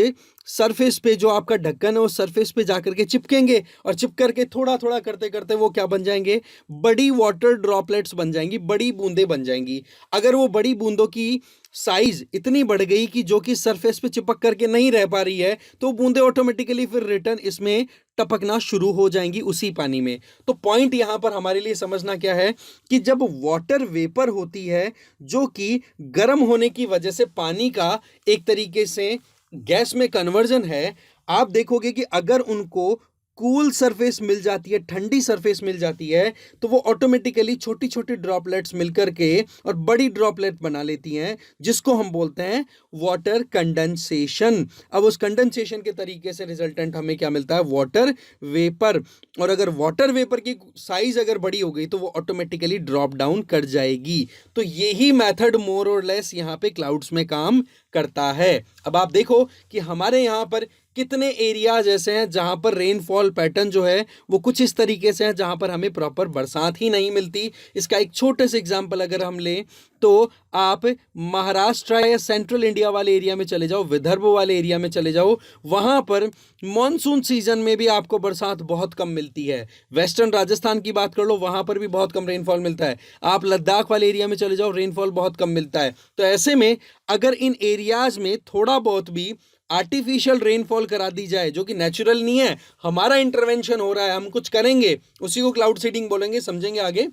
[SPEAKER 1] सरफेस पे, जो आपका ढक्कन है उस सरफेस पे जाकर के चिपकेंगे, और चिपक करके थोड़ा थोड़ा करते करते वो क्या बन जाएंगे, बड़ी वाटर ड्रॉपलेट्स बन जाएंगी, बड़ी बूंदें बन जाएंगी। अगर वो बड़ी बूंदों की साइज इतनी बढ़ गई कि जो कि सरफेस पे चिपक करके नहीं रह पा रही है, तो बूंदें ऑटोमेटिकली फिर रिटर्न इसमें टपकना शुरू हो जाएंगी उसी पानी में। तो पॉइंट यहां पर हमारे लिए समझना क्या है कि जब वाटर वेपर होती है जो कि गर्म होने की वजह से पानी का एक तरीके से गैस में कन्वर्जन है, आप देखोगे कि अगर उनको कूल सरफेस मिल जाती है, ठंडी सरफेस मिल जाती है, तो वो ऑटोमेटिकली छोटी छोटी ड्रॉपलेट्स मिलकर के और बड़ी ड्रॉपलेट बना लेती हैं, जिसको हम बोलते हैं वाटर कंडेंसेशन। अब उस कंडेंसेशन के तरीके से रिजल्टेंट हमें क्या मिलता है, वाटर वेपर। और अगर वाटर वेपर की साइज अगर बड़ी हो गई तो वो ऑटोमेटिकली ड्रॉप डाउन कर जाएगी। तो यही मेथड मोर और लेस यहाँ पे क्लाउड्स में काम करता है। अब आप देखो कि हमारे यहाँ पर कितने एरियाज ऐसे हैं जहां पर रेनफॉल पैटर्न जो है वो कुछ इस तरीके से है जहां पर हमें प्रॉपर बरसात ही नहीं मिलती। इसका एक छोटे से एग्जांपल अगर हम लें तो आप महाराष्ट्र या सेंट्रल इंडिया वाले एरिया में चले जाओ, विदर्भ वाले एरिया में चले जाओ, वहां पर मॉनसून सीजन में भी आपको बरसात बहुत कम मिलती है। वेस्टर्न राजस्थान की बात कर लो, वहां पर भी बहुत कम रेनफॉल मिलता है। आप लद्दाख वाले एरिया में चले जाओ, रेनफॉल बहुत कम मिलता है। तो ऐसे में अगर इन एरियाज में थोड़ा बहुत भी आर्टिफिशियल रेनफॉल करा दी जाए, जो कि नेचुरल नहीं है, हमारा इंटरवेंशन हो रहा है, हम कुछ करेंगे, उसी को क्लाउड सीडिंग बोलेंगे, समझेंगे आगे,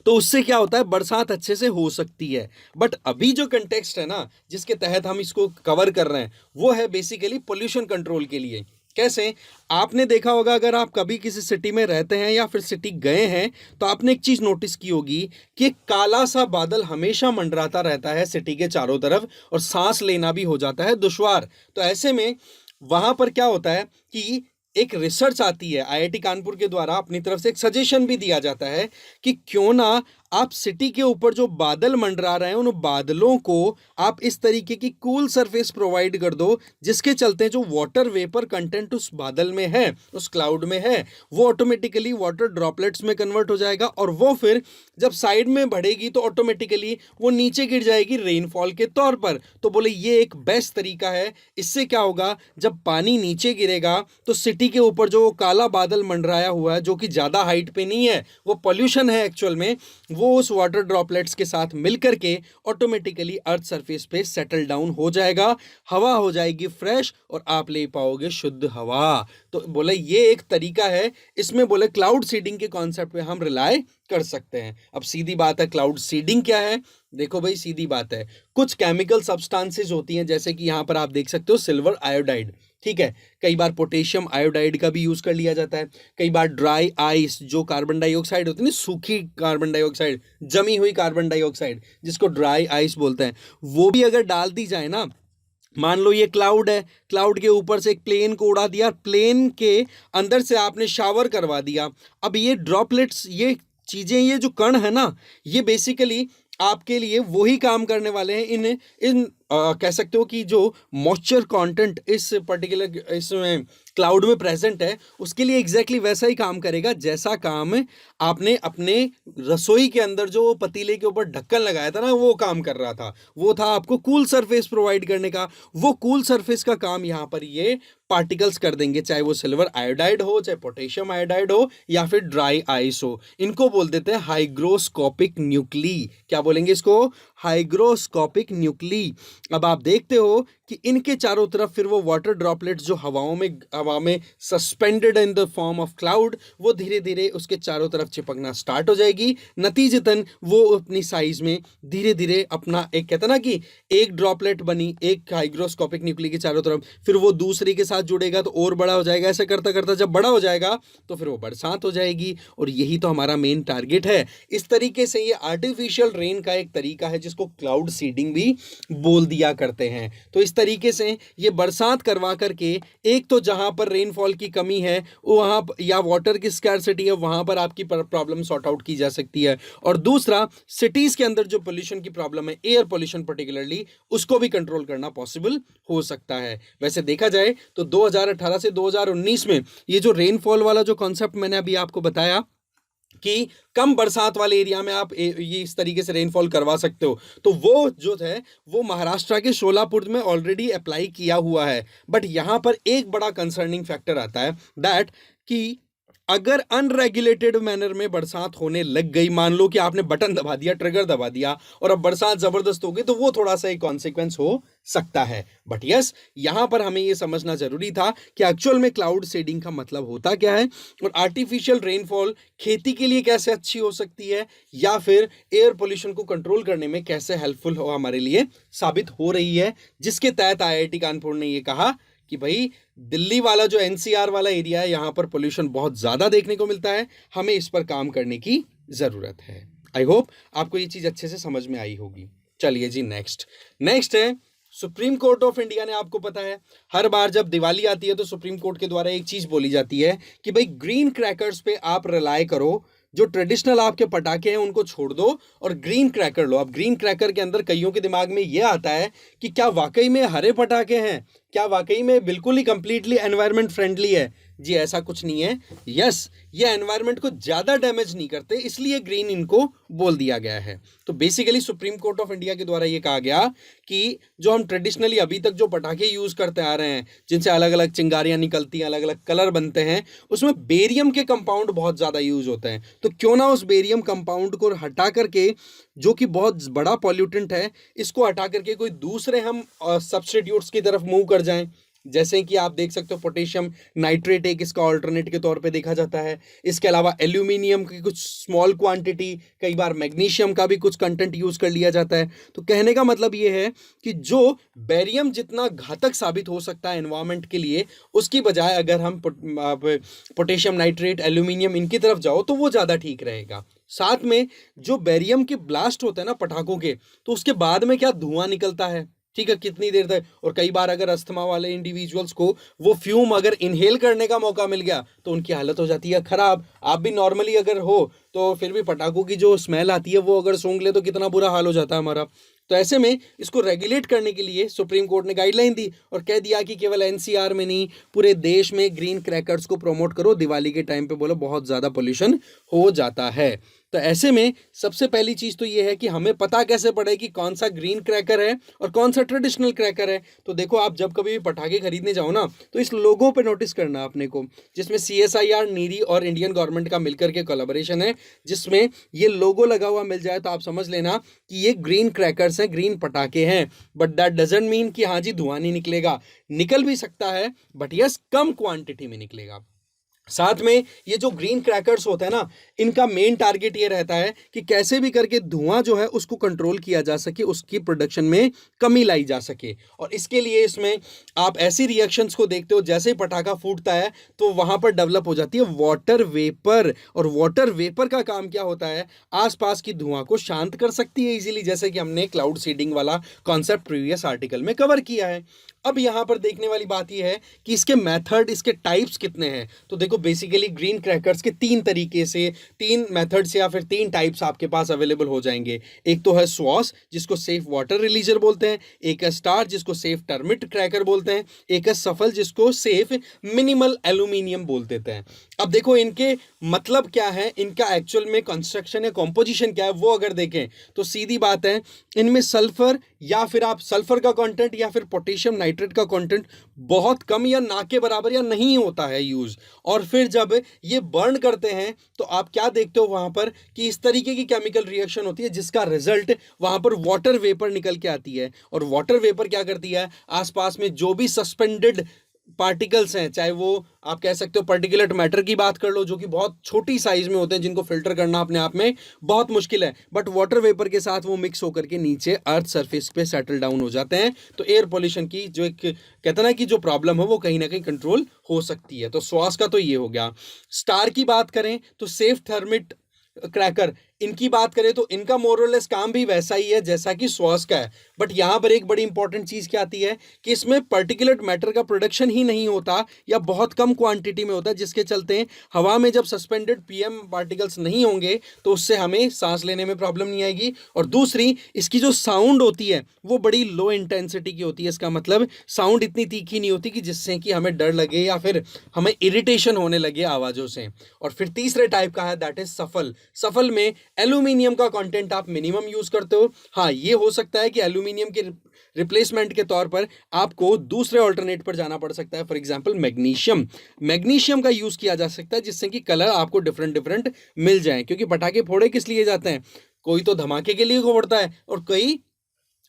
[SPEAKER 1] तो उससे क्या होता है, बरसात अच्छे से हो सकती है। बट अभी जो कंटेक्स्ट है ना जिसके तहत हम इसको कवर कर रहे हैं, वो है बेसिकली पोल्यूशन कंट्रोल के लिए। कैसे, आपने देखा होगा अगर आप कभी किसी सिटी में रहते हैं या फिर सिटी गए हैं, तो आपने एक चीज नोटिस की होगी कि एक काला सा बादल हमेशा मंडराता रहता है सिटी के चारों तरफ, और सांस लेना भी हो जाता है दुश्वार। तो ऐसे में वहां पर क्या होता है कि एक रिसर्च आती है, आईआईटी कानपुर के द्वारा अपनी तरफ से एक सजेशन भी दिया जाता है कि क्यों ना आप सिटी के ऊपर जो बादल मंडरा रहे हैं उन बादलों को आप इस तरीके की कूल सरफेस प्रोवाइड कर दो, जिसके चलते जो वाटर वेपर कंटेंट उस बादल में है, उस क्लाउड में है, वो ऑटोमेटिकली वाटर ड्रॉपलेट्स में कन्वर्ट हो जाएगा, और वो फिर जब साइड में बढ़ेगी तो ऑटोमेटिकली वो नीचे गिर जाएगी रेनफॉल के तौर पर। तो बोले ये एक बेस्ट तरीका है। इससे क्या होगा, जब पानी नीचे गिरेगा तो सिटी के ऊपर जो काला बादल मंडराया हुआ है, जो कि ज्यादा हाइट पे नहीं है, वो पॉल्यूशन है एक्चुअल में, वो उस वाटर ड्रॉपलेट्स के साथ मिलकर के ऑटोमेटिकली अर्थ सरफेस पे सेटल डाउन हो जाएगा, हवा हो जाएगी फ्रेश, और आप ले पाओगे शुद्ध हवा। तो बोले ये एक तरीका है, इसमें बोले क्लाउड सीडिंग के कॉन्सेप्ट पे हम रिलाय कर सकते हैं। अब सीधी बात है, क्लाउड सीडिंग क्या है? देखो भाई, सीधी बात है, कुछ केमिकल सब्सटेंसेस होती हैं, जैसे कि यहां पर आप देख सकते हो सिल्वर आयोडाइड, ठीक है। कई बार पोटेशियम आयोडाइड का भी यूज कर लिया जाता है। कई बार ड्राई आइस, जो कार्बन डाइऑक्साइड होती है ना, सूखी कार्बन डाइऑक्साइड, जमी हुई कार्बन डाइऑक्साइड, जिसको ड्राई आइस बोलते हैं, वो भी अगर डाल दी जाए ना, मान लो ये क्लाउड है, क्लाउड के ऊपर से एक प्लेन को उड़ा दिया, प्लेन के अंदर से आपने शावर करवा दिया, अब ये ड्रॉपलेट्स, ये चीजें, ये जो कण है ना, ये बेसिकली आपके लिए वही काम करने वाले हैं। इन इन कह सकते हो कि जो मॉइस्चर कंटेंट इस पर्टिकुलर इसमें क्लाउड में प्रेजेंट है, उसके लिए एग्जैक्टली वैसा ही काम करेगा जैसा काम आपने अपने रसोई के अंदर जो पतीले के ऊपर ढक्कन लगाया था ना, वो काम कर रहा था। वो था आपको कूल सरफेस प्रोवाइड करने का। वो कूल सरफेस का काम यहाँ पर ये पार्टिकल्स कर देंगे, चाहे वो सिल्वर आयोडाइड हो, चाहे पोटेशियम आयोडाइड हो, या फिर ड्राई आइस हो। इनको बोल देते हैं हाइग्रोस्कोपिक न्यूक्ली। क्या बोलेंगे इसको? Hygroscopic nuclei. अब आप देखते हो कि इनके चारों तरफ फिर वो वाटर ड्रॉपलेट्स जो हवा में suspended in the form of cloud, वो धीरे धीरे उसके चारों तरफ चिपकना स्टार्ट हो जाएगी। नतीजतन वो अपनी साइज में धीरे धीरे अपना, एक कहता ना कि एक ड्रॉपलेट बनी एक हाइग्रोस्कोपिक न्यूक्ली के चारों तरफ, फिर वो दूसरे के साथ जुड़ेगा तो और बड़ा हो जाएगा। ऐसा करता करता जब बड़ा हो जाएगा तो फिर वो बरसात हो जाएगी, और यही तो हमारा मेन टारगेट है। इस तरीके से ये आर्टिफिशियल रेन का एक तरीका है, जिसको क्लाउड सीडिंग भी बोल दिया करते हैं। तो इस तरीके से ये बरसात करवा करके, एक तो जहां पर रेनफॉल की कमी है वहां या वाटर की स्कैरसिटी है, वहां पर आपकी प्रॉब्लम सॉर्ट आउट की जा सकती है, और दूसरा सिटीज के अंदर जो पोल्यूशन की प्रॉब्लम है, एयर पोल्यूशन पर्टिकुलरली, उसको भी कंट्रोल करना पॉसिबल हो सकता है। वैसे देखा जाए तो 2018 से 2019 में ये जो रेनफॉल वाला जो कॉन्सेप्ट मैंने अभी आपको बताया, कि कम बरसात वाले एरिया में आप ये इस तरीके से रेनफॉल करवा सकते हो। तो वो जो है वो महाराष्ट्र के शोलापुर में ऑलरेडी अप्लाई किया हुआ है। बट यहाँ पर एक बड़ा कंसर्निंग फैक्टर आता है दैट कि अगर अनरेगुलेटेड मैनर में बरसात होने लग गई, मान लो कि आपने बटन दबा दिया, ट्रिगर दबा दिया और अब बरसात जबरदस्त हो गई, तो वो थोड़ा सा एक कॉन्सिक्वेंस हो सकता है। बट यस, यहां पर हमें ये समझना जरूरी था कि एक्चुअल में क्लाउड सीडिंग का मतलब होता क्या है और आर्टिफिशियल रेनफॉल खेती के लिए कैसे अच्छी हो सकती है या फिर एयर पोल्यूशन को कंट्रोल करने में कैसे हेल्पफुल हो हमारे लिए साबित हो रही है, जिसके तहत आईआईटी कानपुर ने ये कहा कि भाई दिल्ली वाला जो एनसीआर वाला एरिया है, यहां पर पोल्यूशन बहुत ज्यादा देखने को मिलता है, हमें इस पर काम करने की जरूरत है। आई होप आपको ये चीज अच्छे से समझ में आई होगी। चलिए जी, नेक्स्ट है सुप्रीम कोर्ट ऑफ इंडिया ने, आपको पता है हर बार जब दिवाली आती है तो सुप्रीम कोर्ट के द्वारा एक चीज बोली जाती है कि भाई ग्रीन क्रैकर्स पे आप रिलाय करो, जो ट्रेडिशनल आपके पटाखे हैं उनको छोड़ दो और ग्रीन क्रैकर लो। अब ग्रीन क्रैकर के अंदर कईयों के दिमाग में यह आता है कि क्या वाकई में हरे पटाखे हैं, क्या वाकई में बिल्कुल ही कंप्लीटली एनवायरमेंट फ्रेंडली है। जी ऐसा कुछ नहीं है। यस, ये एनवायरनमेंट को ज्यादा डैमेज नहीं करते, इसलिए ग्रीन इनको बोल दिया गया है। तो basically supreme court of India के द्वारा ये कहा गया कि जो हम ट्रेडिशनली अभी तक जो पटाखे यूज करते आ रहे हैं, जिनसे अलग अलग चिंगारियां निकलती हैं, अलग अलग कलर बनते हैं, उसमें बेरियम के कंपाउंड बहुत ज्यादा यूज होते हैं। तो क्यों ना उस बेरियम कंपाउंड को हटा करके, जो कि बहुत बड़ा पॉल्यूटेंट है, इसको हटा करके कोई दूसरे हम सब्स्टिट्यूट्स की तरफ मूव कर जाएं। जैसे कि आप देख सकते हो पोटेशियम नाइट्रेट एक इसका ऑल्टरनेट के तौर पे देखा जाता है। इसके अलावा एल्यूमिनियम की कुछ स्मॉल क्वांटिटी, कई बार मैग्नीशियम का भी कुछ कंटेंट यूज कर लिया जाता है। तो कहने का मतलब ये है कि जो बेरियम जितना घातक साबित हो सकता है एनवायरनमेंट के लिए, उसकी बजाय अगर हम पोटेशियम नाइट्रेट, एल्यूमिनियम इनकी तरफ जाओ तो वो ज़्यादा ठीक रहेगा। साथ में जो बेरियम के ब्लास्ट होते हैं ना पटाखों के, तो उसके बाद में क्या धुआं निकलता है, ठीक है, कितनी देर तक। और कई बार अगर अस्थमा वाले इंडिविजुअल्स को वो फ्यूम अगर इनहेल करने का मौका मिल गया तो उनकी हालत हो जाती है खराब। आप भी नॉर्मली अगर हो तो फिर भी पटाखों की जो स्मेल आती है वो अगर सूंघ ले तो कितना बुरा हाल हो जाता है हमारा। तो ऐसे में इसको रेगुलेट करने के लिए सुप्रीम कोर्ट ने गाइडलाइन दी और कह दिया कि केवल एनसीआर में नहीं, पूरे देश में ग्रीन क्रैकर्स को प्रमोट करो। दिवाली के टाइम पे बोलो बहुत ज़्यादा पोल्यूशन हो जाता है। तो ऐसे में सबसे पहली चीज़ तो ये है कि हमें पता कैसे पड़े कि कौन सा ग्रीन क्रैकर है और कौन सा ट्रेडिशनल क्रैकर है। तो देखो, आप जब कभी भी पटाखे खरीदने जाओ ना, तो इस लोगों पे नोटिस करना अपने को, जिसमें CSIR, नीरी और इंडियन गवर्नमेंट का मिलकर के कोलैबोरेशन है, जिसमें ये लोगो लगा हुआ मिल जाए तो आप समझ लेना कि ये ग्रीन क्रैकर्स हैं, ग्रीन पटाखे हैं। बट दैट डजंट मीन कि हाँ जी धुआं नहीं निकलेगा, निकल भी सकता है, बट यस कम क्वांटिटी में निकलेगा। साथ में ये जो ग्रीन क्रैकर्स होते हैं ना, इनका मेन टारगेट ये रहता है कि कैसे भी करके धुआं जो है उसको कंट्रोल किया जा सके, उसकी प्रोडक्शन में कमी लाई जा सके। और इसके लिए इसमें आप ऐसी रिएक्शंस को देखते हो, जैसे ही पटाखा फूटता है तो वहां पर डेवलप हो जाती है वाटर वेपर। और वाटर वेपर का काम क्या होता है, आसपास की धुआं को शांत कर सकती है इजीली, जैसे कि हमने क्लाउड सीडिंग वाला कॉन्सेप्ट प्रीवियस आर्टिकल में कवर किया है। अब यहां पर देखने वाली बात यह है कि इसके मेथड, इसके टाइप्स कितने हैं। तो देखो, बेसिकली ग्रीन क्रैकर्स के तीन तरीके से, तीन मेथड्स या फिर तीन टाइप्स आपके पास अवेलेबल हो जाएंगे। एक तो है स्वॉस, जिसको सेफ वाटर रिलीजर बोलते हैं। एक है स्टार, जिसको सेफ टर्मिट क्रैकर बोलते हैं। एक है सफल, जिसको सेफ मिनिमल एल्यूमिनियम बोल देते हैं। अब देखो इनके मतलब क्या है, इनका एक्चुअल में कंस्ट्रक्शन या कॉम्पोजिशन क्या है, वो अगर देखें तो सीधी बात है, इनमें सल्फर या फिर आप सल्फर का कंटेंट या फिर पोटेशियम नाइट्रेट का कंटेंट बहुत कम या ना के बराबर या नहीं होता है यूज। और फिर जब ये बर्न करते हैं तो आप क्या देखते हो वहां पर कि इस तरीके की केमिकल रिएक्शन होती है, जिसका रिजल्ट वहां पर वाटर वेपर निकल के आती है। और वाटर वेपर क्या करती है, आसपास में जो भी सस्पेंडेड पार्टिकल्स हैं, चाहे वो आप कह सकते हो पार्टिकुलेट मैटर की बात कर लो, जो कि बहुत छोटी साइज में होते हैं, जिनको फिल्टर करना अपने आप में बहुत मुश्किल है, बट वाटर वेपर के साथ वो मिक्स होकर के नीचे अर्थ सरफेस पे सेटल डाउन हो जाते हैं। तो एयर पोल्यूशन की जो एक कहते ना कि जो प्रॉब्लम है वो कहीं ना कहीं कंट्रोल हो सकती है। तो श्वास का तो ये हो गया। स्टार की बात करें तो सेफ थर्मिट क्रैकर, इनकी बात करें तो इनका मोरलेस काम भी वैसा ही है जैसा कि श्वास का है, बट यहाँ पर एक बड़ी इंपॉर्टेंट चीज क्या आती है कि इसमें पर्टिकुलर मैटर का प्रोडक्शन ही नहीं होता या बहुत कम क्वांटिटी में होता है, जिसके चलते हवा में जब सस्पेंडेड पीएम पार्टिकल्स नहीं होंगे तो उससे हमें सांस लेने में प्रॉब्लम नहीं आएगी। और दूसरी, इसकी जो साउंड होती है वो बड़ी लो इंटेंसिटी की होती है। इसका मतलब साउंड इतनी तीखी नहीं होती कि जिससे कि हमें डर लगे या फिर हमें इरिटेशन होने लगे आवाज़ों से। और फिर तीसरे टाइप का है दैट इज सफल। सफल में एल्यूमिनियम का कंटेंट आप मिनिमम यूज करते हो। हाँ, ये हो सकता है कि एल्यूमिनियम के रिप्लेसमेंट के तौर पर आपको दूसरे ऑल्टरनेट पर जाना पड़ सकता है, फॉर एग्जांपल मैग्नीशियम। मैग्नीशियम का यूज किया जा सकता है जिससे कि कलर आपको डिफरेंट डिफरेंट मिल जाए, क्योंकि पटाखे फोड़े किस लिए जाते हैं? कोई तो धमाके के लिए फोड़ता है और कोई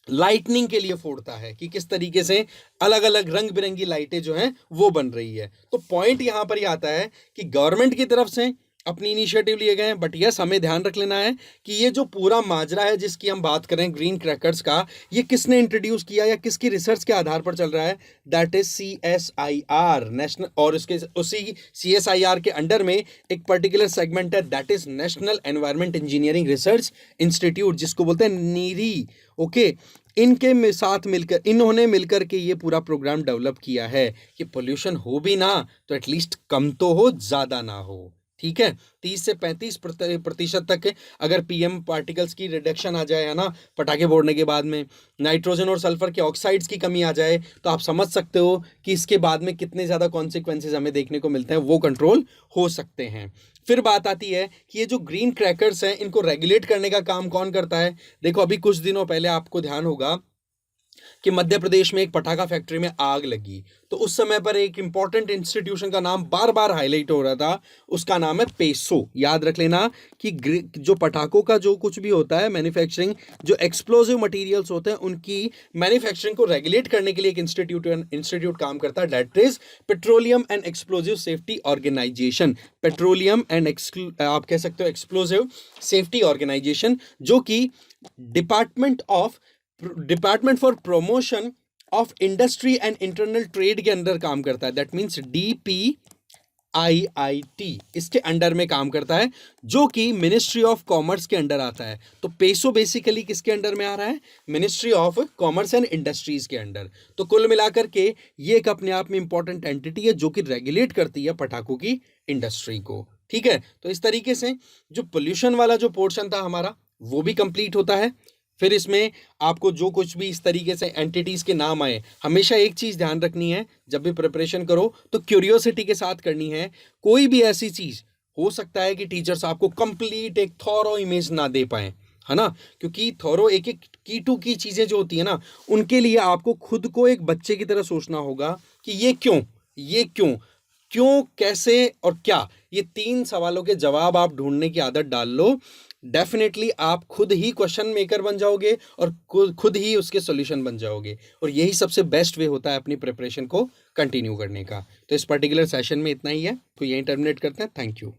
[SPEAKER 1] लाइटनिंग के लिए फोड़ता है, कि किस तरीके से अलग अलग रंग बिरंगी लाइटें जो हैं वो बन रही है। तो पॉइंट यहां पर ये आता है कि गवर्नमेंट की तरफ से अपनी इनिशिएटिव लिए गए हैं, बट यस हमें ध्यान रख लेना है कि ये जो पूरा माजरा है जिसकी हम बात करें ग्रीन क्रैकर्स का, ये किसने इंट्रोड्यूस किया या किसकी रिसर्च के आधार पर चल रहा है? दैट इज CSIR नेशनल, और उसके उसी CSIR के अंडर में एक पर्टिकुलर सेगमेंट है that is national environment engineering research institute, जिसको बोलते हैं नीरी। ओके, इनके साथ मिलकर, इन्होंने मिलकर के ये पूरा प्रोग्राम डेवलप किया है कि पोल्यूशन हो भी ना तो एटलीस्ट कम तो हो, ज़्यादा ना हो। ठीक है, 30 से 35% तक अगर पीएम पार्टिकल्स की रिडक्शन आ जाए, है ना, पटाखे फोड़ने के बाद में नाइट्रोजन और सल्फर के ऑक्साइड्स की कमी आ जाए, तो आप समझ सकते हो कि इसके बाद में कितने ज़्यादा कॉन्सिक्वेंसेज हमें देखने को मिलते हैं, वो कंट्रोल हो सकते हैं। फिर बात आती है कि ये जो ग्रीन क्रैकर्स हैं इनको रेगुलेट करने का काम कौन करता है? देखो, अभी कुछ दिनों पहले आपको ध्यान होगा कि मध्य प्रदेश में एक पटाखा फैक्ट्री में आग लगी, तो उस समय पर एक इंपॉर्टेंट इंस्टीट्यूशन का नाम बार बार हाईलाइट हो रहा था, उसका नाम है पेसो। याद रख लेना कि जो पटाखों का जो कुछ भी होता है मैन्युफैक्चरिंग, जो एक्सप्लोजिव मटेरियल्स होते हैं उनकी मैन्युफैक्चरिंग को रेगुलेट करने के लिए एक इंस्टीट्यूट काम करता है, that is petroleum and explosive safety organisation. Petroleum and आप कह सकते हो एक्सप्लोजिव सेफ्टी ऑर्गेनाइजेशन, जो कि department for promotion of industry and internal trade के अंदर काम करता है, दैट मीन्स DPIIT इसके अंडर में काम करता है, जो कि मिनिस्ट्री ऑफ कॉमर्स के अंडर आता है। तो पेसो बेसिकली किसके अंडर में आ रहा है? Ministry of commerce and industries के अंडर। तो कुल मिलाकर के ये एक अपने आप में इंपॉर्टेंट एंटिटी है जो कि रेगुलेट करती है पटाखों की इंडस्ट्री को। ठीक है, तो इस तरीके से जो पोल्यूशन वाला जो पोर्शन था हमारा वो भी कंप्लीट होता है। फिर इसमें आपको जो कुछ भी इस तरीके से एंटिटीज के नाम आए, हमेशा एक चीज ध्यान रखनी है, जब भी प्रिपरेशन करो तो क्यूरियोसिटी के साथ करनी है। कोई भी ऐसी चीज हो सकता है कि टीचर्स आपको कंप्लीट एक थॉरो इमेज ना दे पाए, है ना, क्योंकि थॉरो एक एक की टू की चीजें जो होती है ना, उनके लिए आपको खुद को एक बच्चे की तरह सोचना होगा कि ये क्यों, ये क्यों, क्यों, कैसे और क्या, ये 3 सवालों के जवाब आप ढूंढने की आदत डाल लो। डेफिनेटली आप खुद ही क्वेश्चन मेकर बन जाओगे और खुद ही उसके सॉल्यूशन बन जाओगे, और यही सबसे बेस्ट वे होता है अपनी प्रिपरेशन को कंटिन्यू करने का। तो इस पर्टिकुलर सेशन में इतना ही है, तो यहीं टर्मिनेट करते हैं। Thank you.